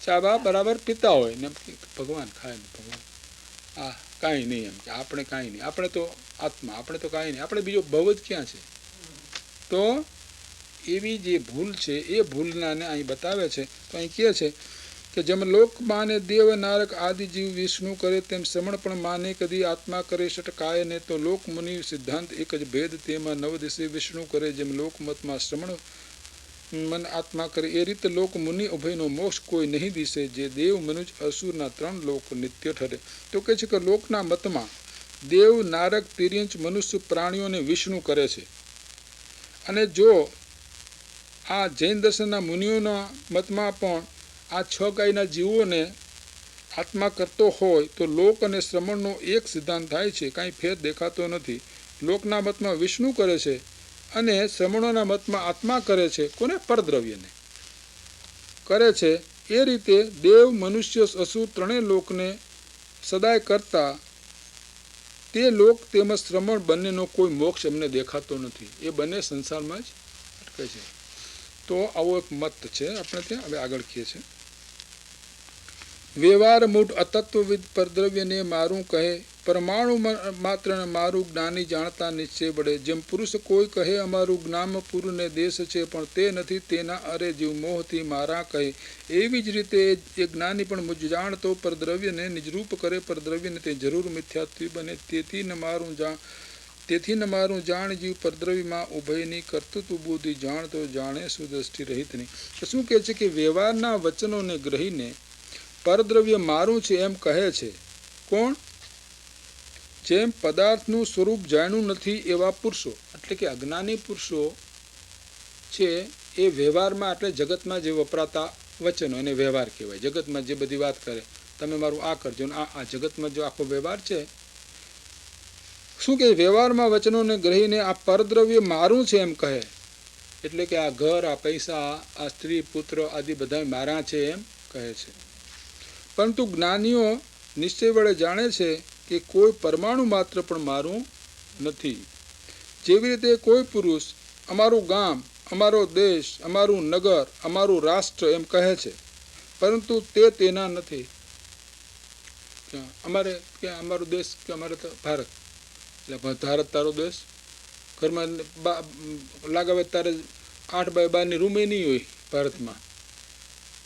ચા બા બરાબર પીતા હોય ને એમ કે ભગવાન ખાય ને ભગવાન કાંઈ નહીં એમ કે આપણે કાંઈ નહીં, આપણે તો આત્મા, આપણે તો કાંઈ નહીં, આપણે બીજો ભવ જ ક્યાં છે. તો એવી જે ભૂલ છે એ ભૂલનાને અહીં બતાવે છે. તો અહીં કહે છે કે જેમ લોક માને દેવ નારક આદિ જીવ વિષ્ણુ કરે તેમ શ્રમણ પણ માને કદી આત્મા કરે શટકાય ને. તો લોક મુનિ સિદ્ધાંત એક જ ભેદ તેમાં નવ દિશે વિષ્ણુ કરે. જેમ લોકમતમાં શ્રમણ મન આત્મા કરે એ રીતે લોક મુનિ ઉભયનો મોક્ષ કોઈ નહીં દિશે. જે દેવ મનુજ અસુરના 3 લોક નિત્ય ઠરે. તો કહે છે કે લોકના મતમાં દેવ નારક તિર્યંચ મનુષ્ય પ્રાણીઓને વિષ્ણુ કરે છે. અને જો આ જૈન દર્શનના મુનિઓના મતમાં પણ આ 6 ગાયના જીવોને આત્મા કરતો હોય તો લોક અને શ્રમણનો એક સિદ્ધાંત થાય છે, કાંઈ ફેર દેખાતો નથી. લોકના મતમાં વિષ્ણુ કરે છે અને શ્રમણોના મતમાં આત્મા કરે છે. કોને? પરદ્રવ્યને કરે છે. એ રીતે દેવ મનુષ્ય અસુર 3 લોકને સદાય કરતા તે લોક તેમજ શ્રમણ બંનેનો કોઈ મોક્ષ એમને દેખાતો નથી. એ બંને સંસારમાં જ અટકે છે. તો આવો એક મત છે આપણે ત્યાં. હવે આગળ કહે છે વ્યવહાર મૂઢ અતત્વવિદ પરદ્રવ્યને મારું કહે, પરમાણુ માત્ર મારું જ્ઞાની જાણતા નિશ્ચય વડે. જેમ પુરુષ કોઈ કહે અમારું જ્ઞાન પૂરને દેશ છે પણ તે નથી તેના અરે જીવ મોહથી મારા કહે. એવી જ રીતે એ જ્ઞાની પણ મુજ જાણતો પરદ્રવ્યને નિજરૂપ કરે. પરદ્રવ્યને તે જરૂર મિથ્યાત્વી બને. તેથી ન મારું જાણ જીવ પરદ્રવ્યમાં ઉભયની કર્તૃત્વ બુદ્ધિ જાણતો જાણે સુદ્રષ્ટિ રહિતની. તો શું કહે છે કે વ્યવહારના વચનોને ગ્રહીને પરદ્રવ્ય મારું છે એમ કહે છે. કોણ? જેમ પદાર્થનું સ્વરૂપ જાણ્યું નથી એવા પુરુષો, એટલે કે અજ્ઞાની પુરુષો છે એ વ્યવહારમાં એટલે જગતમાં જે વપરાતા વચનો એને વ્યવહાર કહેવાય. જગતમાં જે બધી વાત કરે તમે મારું આ કરજો ને આ જગતમાં જો આખો વ્યવહાર છે. શું કે વ્યવહારમાં વચનોને ગ્રહીને આ પરદ્રવ્ય મારું છે એમ કહે, એટલે કે આ ઘર, આ પૈસા, આ સ્ત્રી પુત્ર આદિ બધા મારા છે એમ કહે છે. પરંતુ જ્ઞાનીઓ નિશ્ચય વડે જાણે છે કે કોઈ પરમાણુ માત્ર પણ મારું નથી. જેવી રીતે કોઈ પુરુષ અમારું ગામ, અમારો દેશ, અમારું નગર, અમારું રાષ્ટ્ર એમ કહે છે પરંતુ તે તેના નથી. અમારે ક્યાં અમારો દેશ કે અમારે તો ભારત, એટલે ભારત તારો દેશ. ઘરમાં લાગાવે તારે 8x12 રૂમ એ નહીં હોય ભારતમાં.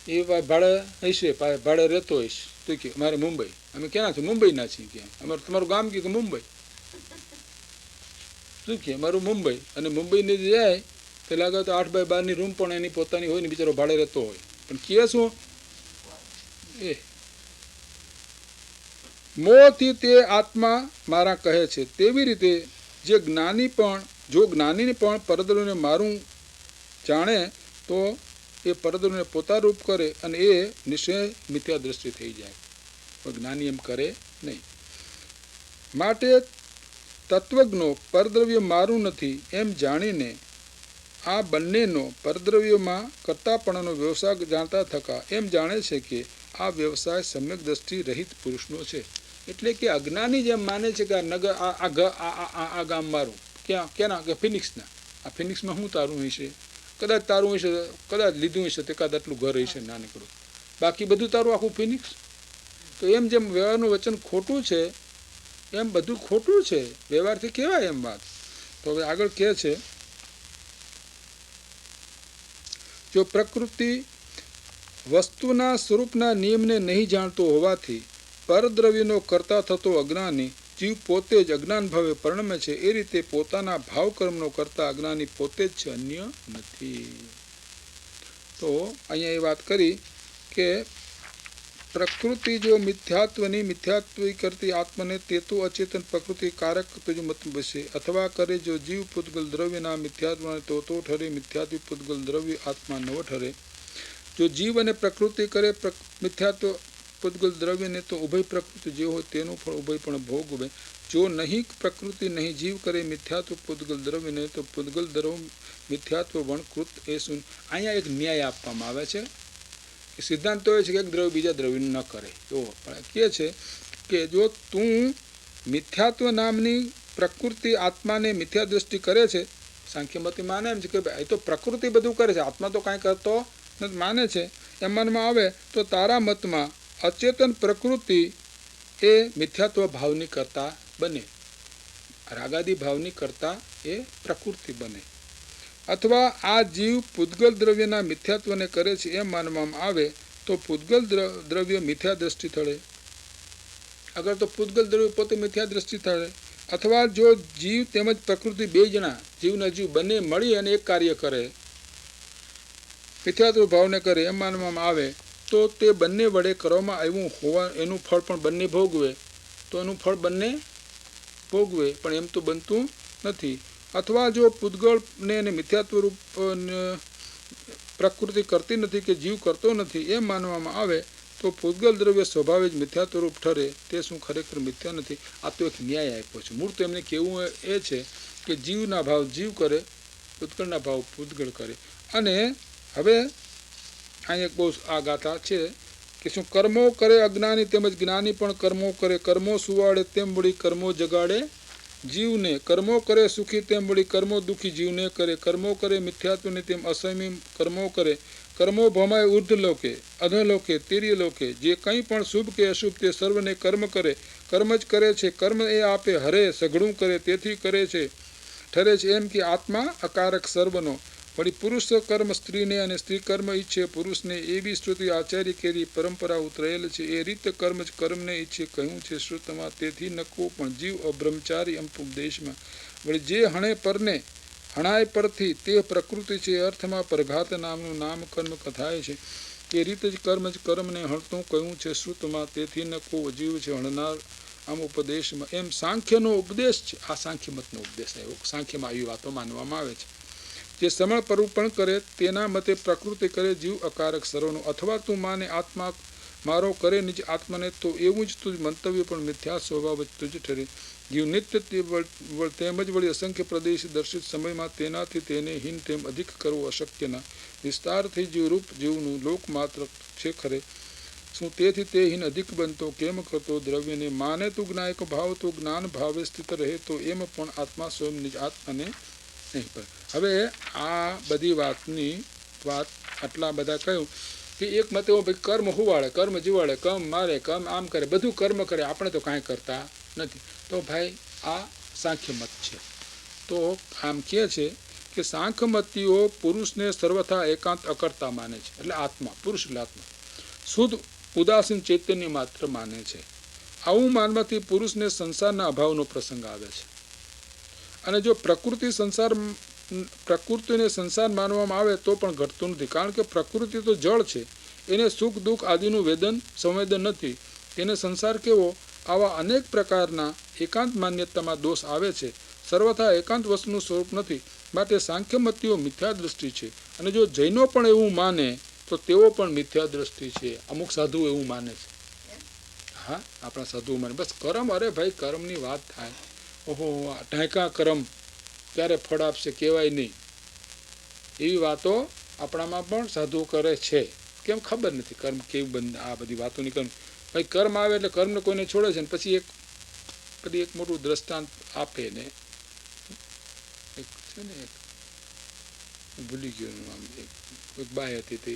એ ભાડે હશે, ભાડે રહેતો હશે. તો કે અમારે મુંબઈ, અમે ક્યાં છે? મુંબઈના છીએ. ક્યાં અમારું તમારું ગામ કે મુંબઈ? શું કે અમારું મુંબઈ. અને મુંબઈને જાય તો લાગે તો 8x12 રૂમ પણ એની પોતાની હોય ને બિચારો ભાડે રહેતો હોય. પણ કે શું એ મોહથી તે આત્મા મારા કહે છે. તેવી રીતે જે જ્ઞાની પણ જો જ્ઞાનીને પણ પરદ્રવ્યને મારું જાણે તો એ પરદ્રવ્યને પોતા રૂપ કરે અને એ નિશ્ચય મિથ્યા દ્રષ્ટિ થઈ જાય. પણ જ્ઞાની એમ કરે નહીં. માટે તત્વજ્ઞો પરદ્રવ્ય મારું નથી એમ જાણીને આ બંનેનો પરદ્રવ્યમાં કર્તાપણાનો વ્યવસાય જાણતા થકા એમ જાણે છે કે આ વ્યવસાય સમ્યક દ્રષ્ટિ રહિત પુરુષનો છે. એટલે કે અજ્ઞાની જેમ માને છે કે આ નગર આ ગામ મારું. ક્યાં? ક્યાંના? કે ફિનિક્સના. આ ફિનિક્સમાં શું તારું હશે? કદાચ તારું હશે, કદાચ લીધું હશે તો કદાચ આટલું ઘર હશે નાનકડું, બાકી બધું તારું આખું ફિનિક્સ. તો એમ જેમ વ્યવહારનું વચન ખોટું છે એમ બધું ખોટું છે. વ્યવહારથી કહેવાય એમ વાત. તો હવે આગળ કહે છે જો પ્રકૃતિ વસ્તુના સ્વરૂપના નિયમને નહીં જાણતો હોવાથી પરદ્રવ્યનો કરતા થતો અજ્ઞાની જીવ પોતે જ અજ્ઞાન ભાવે પરિણમે છે. એ રીતે પોતાના ભાવકર્મનો કરતા અજ્ઞાની પોતે જ છે, અન્ય નથી. તો અહીંયા એ વાત કરી કે પ્રકૃતિ જો મિથ્યાત્વી કરતી આત્મને તે તો અચેતન પ્રકૃતિ કારક તુજ મત બસે. અથવા કરે જો જીવ પૂતગલ દ્રવ્યના મિથ્યાત્વ તો ઠરે. મિથ્યાત્વી પૂતગલ દ્રવ્ય આત્મા નવ ઠરે. જો જીવ અને પ્રકૃતિ કરે મિથ્યાત્વ પૂતગલ દ્રવ્યને તો ઉભય પ્રકૃતિ જે હોય તેનું ફળ ઉભય પણ ભોગવે. જો નહીં પ્રકૃતિ નહીં જીવ કરે મિથ્યાત્વ પૂતગલ દ્રવ્યને તો પૂતગલ દ્રવ્ય મિથ્યાત્વ વણકૃત એ શું. અહીંયા એક ન્યાય આપવામાં આવે છે સિદ્ધાંત તો એ છે કે એક દ્રવ્ય બીજા દ્રવ્યનું ન કરે એવો, પણ કહે છે કે જો તું મિથ્યાત્વ નામની પ્રકૃતિ આત્માને મિથ્યા દૃષ્ટિ કરે છે, સાંખ્યમતી માને એમ છે કે ભાઈ એ તો પ્રકૃતિ બધું કરે છે, આત્મા તો કાંઈ કરતો નથી માને છે, એમ મનમાં આવે તો તારા મતમાં અચેતન પ્રકૃતિ એ મિથ્યાત્વ ભાવની કરતા બને, રાગાદી ભાવની કરતા એ પ્રકૃતિ બને. અથવા આ જીવ પૂતગલ દ્રવ્યના મિથ્યાત્વને કરે છે એમ માનવામાં આવે તો પૂતગલ દ્રવ્ય મિથ્યા દ્રષ્ટિ થળે. અગર તો પૂતગલ દ્રવ્ય પોતે મિથ્યા દ્રષ્ટિ થળે. અથવા જો જીવ તેમજ પ્રકૃતિ બે જણા જીવના જીવ બંને મળી અને એક કાર્ય કરે, મિથ્યાત્વ ભાવને કરે એમ માનવામાં આવે તો તે બંને વડે કરવામાં આવ્યું હોવા એનું ફળ પણ બંને ભોગવે, તો એનું ફળ બંને ભોગવે, પણ એમ તો બનતું નથી. અથવા જો પૂતગળને અને મિથ્યાત્વ રૂપ પ્રકૃતિ કરતી નથી કે જીવ કરતો નથી એમ માનવામાં આવે તો પૂતગલ દ્રવ્ય સ્વભાવે જ મિથ્યાત્વ રૂપ ઠરે, તે શું ખરેખર મિથ્યા નથી? આ તો એક ન્યાય આપ્યો છે. મૂળ તો એમને કહેવું એ છે કે જીવના ભાવ જીવ કરે, પૂતગળના ભાવ પૂતગળ કરે. અને હવે અહીં એક બહુ આ ગાથા છે કે શું કર્મો કરે અજ્ઞાની તેમજ જ્ઞાની પણ કર્મો કરે, કર્મો સુવાડે તેમ વળી કર્મો જગાડે જીવને, કર્મો કરે સુખી તેમ વળી કર્મો દુઃખી જીવને કરે, કર્મો કરે મિથ્યાત્વને તેમ અસમી કર્મો કરે, કર્મો ભમાય ઉર્ધ્વલોકે અધોલોકે તિર્યલોકે, જે કંઈ પણ શુભ કે અશુભ તે સર્વને કર્મ કરે, કર્મ જ કરે છે, કર્મ એ આપે હરે સઘળું કરે, તેથી કરે છે ઠરે છે એમ કે આત્મા અકારક સર્વનો. વળી પુરુષ કર્મ સ્ત્રીને અને સ્ત્રી કર્મ ઈચ્છે પુરુષને, એવી શ્રુતિ આચાર્ય કેરી પરંપરા ઉતરેલ છે. એ રીતે કર્મ જ કર્મને ઈચ્છે કહ્યું છે શ્રુતમાં, તેથી નકવો પણ જીવ અબ્રહ્મચારી ઉપદેશમાં. વળી જે હણે પરને હણાય પરથી તે પ્રકૃતિ છે, અર્થમાં પ્રઘાત નામનું નામ કર્મ કથાય છે. એ રીતે જ કર્મને હણતું કહ્યું છે શ્રુતમાં, તેથી નકવો જીવ છે હણનાર આમ ઉપદેશમાં. એમ સાંખ્યનો ઉપદેશ છે, આ સાંખ્યમતનો ઉપદેશ આવ્યો, સાંખ્યમાં આવી વાતો માનવામાં આવે છે. જે સમળ પરૂપણ કરે તેના મતે પ્રકૃતિ કરે જીવ અકારક સર્વનો. અથવા તું માને આત્મા મારો કરે નિજ આત્માને તો એવું જ તુજ મંતવ્ય પણ મિથ્યા સ્વભાવ જ તુજ ઠરે. જીવ નિત્ય તેમજ વળી અસંખ્ય પ્રદેશ દર્શિત સમયમાં તેનાથી તેને હીન તેમ અધિક કરવું અશક્યના વિસ્તારથી જીવરૂપ જીવનું લોક માત્ર છે ખરે. શું તેથી તે હીન અધિક બનતો કેમ કરતો દ્રવ્યને? માને તું જ્ઞાયક ભાવ તો જ્ઞાન ભાવે સ્થિત રહે, તો એમ પણ આત્મા સ્વયં નિજ આત્માને નહીં પર. હવે આ બધી વાત આટલા બધા કહ્યું કે એક મતે ભાઈ કર્મ હુવાડે, કર્મ જીવાડે, કર્મ મારે, કર્મ આમ કરે, બધું કર્મ કરે, આપણે તો કાંઈ કરતા નથી. તો ભાઈ આ સાંખ્યમત છે. તો આમ કહે છે કે સાંખ્યમતીઓ પુરુષને સર્વથા એકાંત અકર્તા માને છે, એટલે આત્મા, પુરુષ એટલે આત્મા, શુદ્ધ ઉદાસીન ચૈતન્ય માત્ર માને છે. આવું માનવાથી પુરુષને સંસારના અભાવનો પ્રસંગ આવે છે. અને જો પ્રકૃતિને સંસાર માનવામાં આવે તો પણ ઘટતું નથી, કારણ કે પ્રકૃતિ તો જળ છે, એને સુખ દુઃખ આદિનું સંવેદન નથી, તેને સંસાર કેવો? આવા અનેક પ્રકારના એકાંત માન્યતામાં દોષ આવે છે. સર્વથા એકાંત વસ્તુનું સ્વરૂપ નથી, માટે સાંખ્યમતીઓ મિથ્યા દ્રષ્ટિ છે. અને જો જૈનો પણ એવું માને તો તેઓ પણ મિથ્યા દ્રષ્ટિ છે. અમુક સાધુ એવું માને છે, હા આપણા સાધુ માને બસ કર્મ, અરે ભાઈ કર્મની વાત થાય, ઓહો ઢાંકા કર્મ ક્યારે ફળ આપશે કહેવાય નહીં, એવી વાતો આપણામાં પણ સાધુ કરે છે. કેમ ખબર નથી કર્મ કેવું બંધ, આ બધી વાતોની કર્મ ભાઈ કર્મ આવે એટલે કર્મને કોઈને છોડે છે ને પછી એક મોટું દ્રષ્ટાંત આપે ને, એક છે ને એક ભૂલી ગયો આમ એક બાઈ હતી તે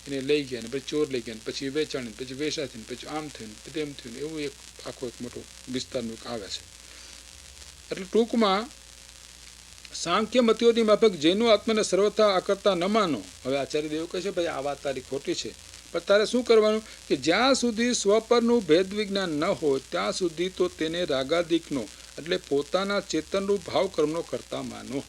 એને લઈ ગયા ને પછી ચોર લઈ ગયા ને પછી વેચાણી પછી વેચાતી પછી આમ થયું ને તેમ થયું, એવું એક આખો એક મોટો વિસ્તારનું આવે છે. એટલે ટૂંકમાં સાંખ્યમતીઓની માફક જૈનો આત્માને સર્વથા આકર્તા ન માનો. હવે આચાર્ય દેવ કહે છે ભાઈ આ વાત તારી ખોટી છે, પણ તારે શું કરવાનું કે જ્યાં સુધી સ્વપરનું ભેદ વિજ્ઞાન ન હોય ત્યાં સુધી તો તેને રાગાદિકનો એટલે પોતાના ચેતનરૂપ ભાવ કર્મનો કરતા માનો.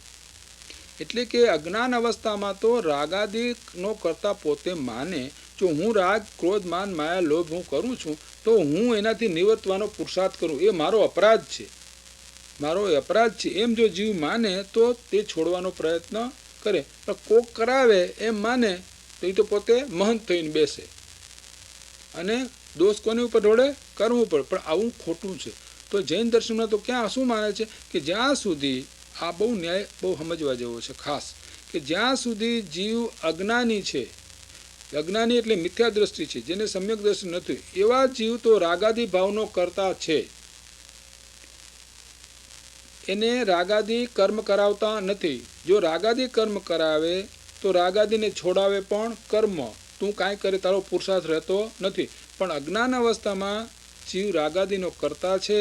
એટલે કે અજ્ઞાન અવસ્થામાં તો રાગાદિકનો કરતા પોતે માને. જો હું રાગ ક્રોધ માન માયા લોભ હું કરું છું તો હું એનાથી નિવર્તવાનો પુરુષાર્થ કરું, એ મારો અપરાધ છે, મારો અપરાધ છે એમ જો જીવ માને તો તે છોડવાનો પ્રયત્ન કરે. પણ કોક કરાવે એમ માને તો એ તો પોતે મહંત થઈને બેસે અને દોષ કોની ઉપર ઢોળે? કર્મ ઉપર. પણ આવું ખોટું છે. તો જૈન દર્શનમાં તો ક્યાં શું માને છે કે જ્યાં સુધી આ બહુ ન્યાય બહુ સમજવા જેવો છે ખાસ, કે જ્યાં સુધી જીવ અજ્ઞાની છે અજ્ઞાની એટલે મિથ્યા દ્રષ્ટિ છે, જેને સમ્યક દ્રષ્ટિ નથી, એવા જીવ તો રાગાદી ભાવનો કરતા છે. એને રાગાદી કર્મ કરાવતા નથી. જો રાગાદી કર્મ કરાવે તો રાગાદીને છોડાવે પણ કર્મ. તું કાંઈ કરે તારો પુરુષાર્થ રહેતો નથી. પણ અજ્ઞાન અવસ્થામાં જીવ રાગાદીનો કરતા છે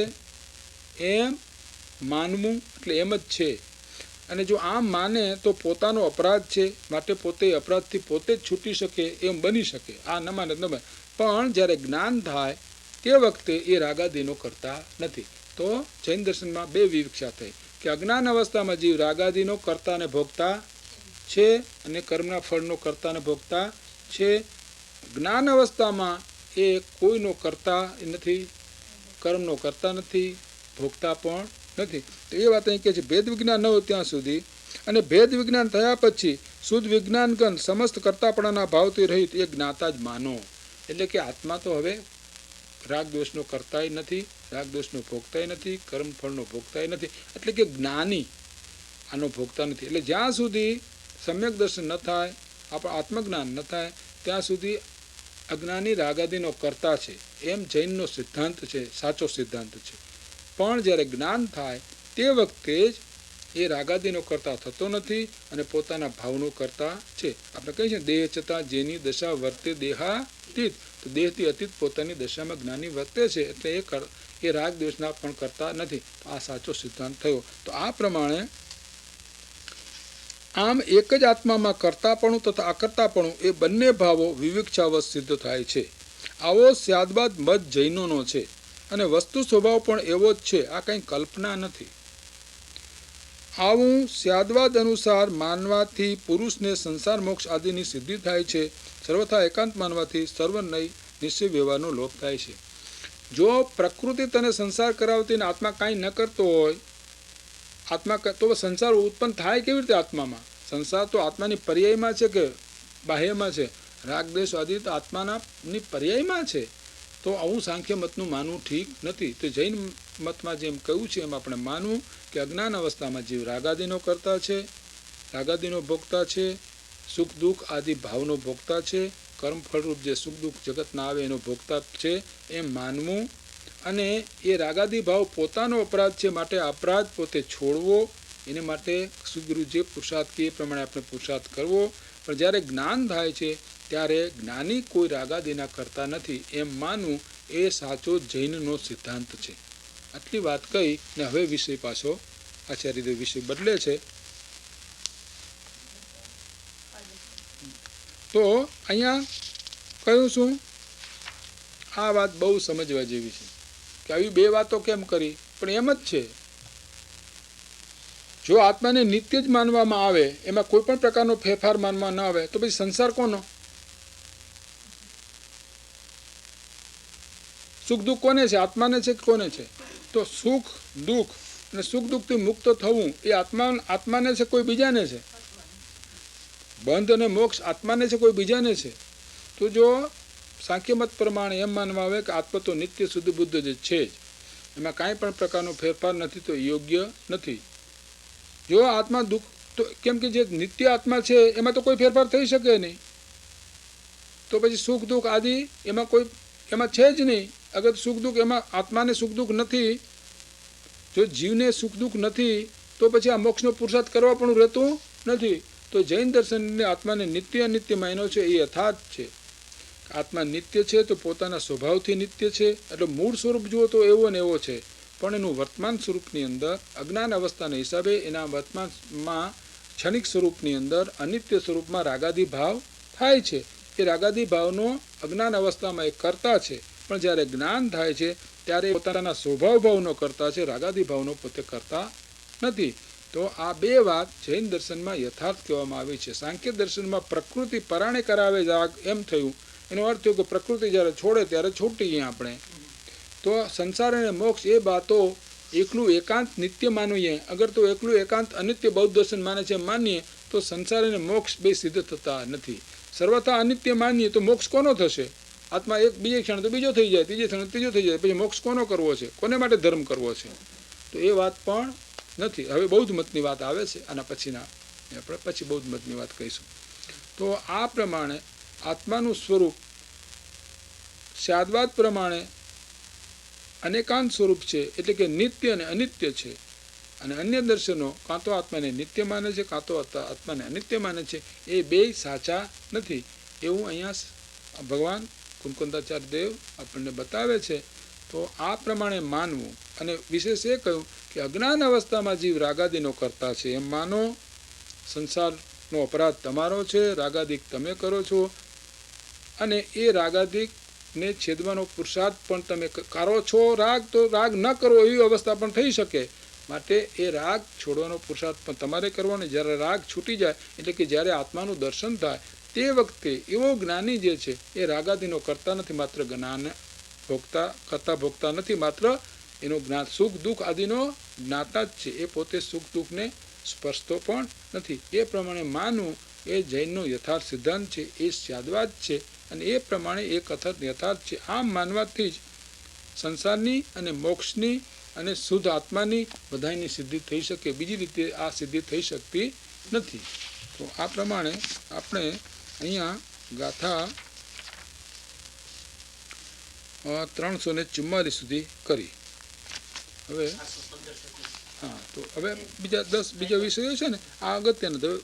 એમ માનવું એટલે એમ જ છે. અને જો આમ માને તો પોતાનો અપરાધ છે, માટે પોતે અપરાધથી પોતે જ છૂટી શકે એમ બની શકે. આ ન માને ન બને. પણ જ્યારે જ્ઞાન થાય તે વખતે એ રાગાદીનો કરતા નથી. તો જૈન દર્શનમાં બે વિવક્ષા થઈ કે અજ્ઞાન અવસ્થામાં જીવ રાગાદીનો કરતા અને ભોગતા છે અને કર્મના ફળનો કરતા અને ભોગતા છે. જ્ઞાન અવસ્થામાં એ કોઈનો કરતા નથી, કર્મનો કરતા નથી, ભોગતા પણ નથી. તો એ વાત અહીં કહે છે ભેદ વિજ્ઞાન ન હોય ત્યાં સુધી, અને ભેદ વિજ્ઞાન થયા પછી શુદ્ધ વિજ્ઞાનગણ સમસ્ત કરતાપણાના ભાવથી રહિત એ જ્ઞાતા જ માનો. એટલે કે આત્મા તો હવે રાગ દ્વેષનો કરતાય નથી, રાગ દ્વેષનો ભોગતાય નથી, કર્મફળનો ભોગતાય નથી. એટલે કે જ્ઞાની આનો ભોગતા નથી. એટલે જ્યાં સુધી સમ્યક દર્શન ન થાય, આપણા આત્મજ્ઞાન ન થાય, ત્યાં સુધી અજ્ઞાની રાગાદીનો કરતા છે એમ જૈનનો સિદ્ધાંત છે, સાચો સિદ્ધાંત છે. પણ જ્યારે જ્ઞાન થાય તે વખતે જ એ રાગાદીનો કરતા થતો નથી અને પોતાના ભાવનો કરતા છે. આપણે કહીએ છીએ દેહ છતાં જેની દશા વર્તે દેહાતીત, તો દેહથી અતીત પોતાની દશામાં જ્ઞાની વર્તે છે, એટલે એ રાગ દ્વેષના પણ કરતા નથી. આ સાચો સિદ્ધાંત થયો. તો આ પ્રમાણે આમ એક જ આત્મામાં કર્તાપણું તથા અકર્તાપણું એ બંને ભાવો વિવિક્ષાવશ સિદ્ધ થાય છે. આવો સ્યાદબાદ મત જૈનોનો છે અને વસ્તુ સ્વભાવ પણ એવો જ છે. આ કંઈ કલ્પના નથી. આવું સ્યાદવાદ અનુસાર માનવાથી પુરુષને સંસાર મોક્ષ આદિની સિદ્ધિ થાય છે. સર્વથા એકાંત માનવાથી સર્વનય નિશ્ચય વ્યવહારનો લોપ થાય છે. જો પ્રકૃતિ તને સંસાર કરાવતી ને આત્મા કાંઈ ન કરતો હોય, આત્મા તો સંસાર ઉત્પન્ન થાય કેવી રીતે આત્મામાં? સંસાર તો આત્માની પર્યાયમાં છે કે બાહ્યમાં છે? રાગદ્વેષ આદિ તો આત્માની પર્યાયમાં છે. તો આવું સાંખ્ય મતનું માનવું ઠીક નથી. તો જૈન મતમાં જેમ કહ્યું છે એમ આપણે માનવું કે અજ્ઞાન અવસ્થામાં જીવ રાગાદીનો કરતા છે, રાગાદીનો ભોગતા છે, સુખ દુઃખ આદિ ભાવનો ભોગતા છે, કર્મફળરૂપ જે સુખ દુઃખ જગતના આવે એનો ભોગતા છે એમ માનવું. અને એ રાગાદી ભાવ પોતાનો અપરાધ છે, માટે અપરાધ પોતે છોડવો. એને માટે સુગુરુ જે પુરુષાર્થ કે એ પ્રમાણે આપણે પુરુષાર્થ કરવો. પણ જ્યારે જ્ઞાન થાય છે ત્યારે જ્ઞાની કોઈ રાગાદીના કરતા નથી એમ માનવું એ સાચો જૈનનો સિદ્ધાંત છે. આટલી વાત કહી ને હવે વિષય પાછો આચાર્યદેવ વિષય બદલે છે. તો અહીંયા કહ્યું શું, આ વાત બહુ સમજવા જેવી છે કે આવી બે વાતો કેમ કરી, પણ એમ જ છે. જો આત્માને નિત્ય જ માનવામાં આવે, એમાં કોઈ પણ પ્રકારનો ફેરફાર માનવામાં ન આવે, તો પછી સંસાર કોનો? સુખ દુઃખ કોને છે? આત્માને છે કે કોને છે? તો સુખ દુઃખ અને સુખ દુઃખથી મુક્ત થવું એ આત્માને છે કોઈ બીજાને છે? બંધ અને મોક્ષ આત્માને છે કોઈ બીજાને છે? તો જો સાંખ્ય મત પ્રમાણે એમ માનવા આવે કે આત્મા તો નિત્ય શુદ્ધ બુદ્ધ જ છે જ, એમાં કાંઈ પણ પ્રકારનો ફેરફાર નથી, તો યોગ્ય નથી. જો આત્મા દુઃખ, તો કેમ કે જે નિત્ય આત્મા છે એમાં તો કોઈ ફેરફાર થઈ શકે નહીં, તો પછી સુખ દુઃખ આદિ એમાં છે જ નહીં. અગર સુખ દુઃખ એમાં આત્માને સુખ દુઃખ નથી, જો જીવને સુખ દુઃખ નથી, તો પછી આ મોક્ષનો પુરુષાર્થ કરવા પણ રહેતું નથી. તો જૈન દર્શનને આત્માને નિત્ય અનિત્ય માન્યો છે એ યથાર્થ છે. આત્મા નિત્ય છે તો પોતાના સ્વભાવથી નિત્ય છે, એટલે મૂળ સ્વરૂપ જુઓ તો એવો ને એવો છે. પણ એનું વર્તમાન સ્વરૂપની અંદર અજ્ઞાન અવસ્થાના હિસાબે એના વર્તમાનમાં ક્ષણિક સ્વરૂપની અંદર અનિત્ય સ્વરૂપમાં રાગાદી ભાવ થાય છે. એ રાગાદી ભાવનો અજ્ઞાન અવસ્થામાં એ કરતા છે, પણ જ્યારે જ્ઞાન થાય છે ત્યારે પોતાના સ્વભાવ ભાવનો કરતા છે, રાગાદી ભાવનો પોતે કરતા નથી. તો આ બે વાત જૈન દર્શનમાં યથાર્થ કહેવામાં આવી છે. સાંખ્ય દર્શનમાં પ્રકૃતિ પરાણે કરાવે રાગ એમ થયું. એનો અર્થ થયો કે પ્રકૃતિ જ્યારે છોડે ત્યારે છૂટીએ આપણે. તો સંસાર અને મોક્ષ એ બાતો એકલું એકાંત નિત્ય માનીએ, અગર તો એકલું એકાંત અનિત્ય બૌદ્ધ દર્શન માને છે માનીએ, તો સંસાર અને મોક્ષ બે સિદ્ધ થતા નથી. સર્વથા અનિત્ય માનીએ તો મોક્ષ કોનો થશે? આત્મા એક બીજે ક્ષણ તો બીજો થઈ જાય, ત્રીજે ક્ષણ ત્રીજો થઈ જાય, પછી મોક્ષ કોનો કરવો છે? કોને માટે ધર્મ કરવો છે? તો એ વાત પણ નથી. હવે બૌદ્ધ મતની વાત આવે છે, આના પછીના આપણે પછી બૌદ્ધ મતની વાત કહીશું. તો આ પ્રમાણે આત્માનું સ્વરૂપ સ્યાદવાદ પ્રમાણે અનેકાંત સ્વરૂપ છે, એટલે કે નિત્ય અને અનિત્ય છે. અને અન્ય દર્શનો કાં તો આત્માને નિત્ય માને છે, કાં તો આત્માને અનિત્ય માને છે. એ બેય સાચા નથી, એવું અહીંયા ભગવાન કુંકુંદાચાર્ય દેવ આપણને બતાવે છે. તો આ પ્રમાણે માનવું. અને વિશેષ એ કહ્યું કે અજ્ઞાન અવસ્થામાં જીવ રાગાદિનો કરતા છે એમ માનો. સંસારનો અપરાધ તમારો છે, રાગાદિક તમે કરો છો, અને એ રાગાદિકને છેદવાનો પુરુષાર્થ પણ તમે કરો છો. રાગ તો રાગ ન કરો એવી અવસ્થા પણ થઈ શકે, માટે એ રાગ છોડવાનો પુરુષાર્થ પણ તમારે કરવાનો. જ્યારે રાગ છૂટી જાય, એટલે કે જ્યારે આત્માનું દર્શન થાય, તે વખતે એવો જ્ઞાની જે છે એ રાગાદિનો કરતા નથી, માત્ર જ્ઞાન ભોગતા નથી, માત્ર એનો જ્ઞાન સુખ દુઃખ આદિનો જ્ઞાતા જ છે. એ પોતે સુખ દુઃખને સ્પર્શતો પણ નથી. એ પ્રમાણે માનવું એ જૈનનો યથાર્થ સિદ્ધાંત છે, એ સ્યાદવાદ છે, અને એ પ્રમાણે એ કથન યથાર્થ છે. આમ માનવાથી જ સંસારની અને મોક્ષની અને શુદ્ધ આત્માની બધાની સિદ્ધિ થઈ શકે. બીજી રીતે આ સિદ્ધિ થઈ શકતી નથી. તો આ પ્રમાણે આપણે અહીંયા ગાથા 344 સુધી કરી. હવે હા, તો હવે બીજા વિષયો છે ને, આ અગત્યના.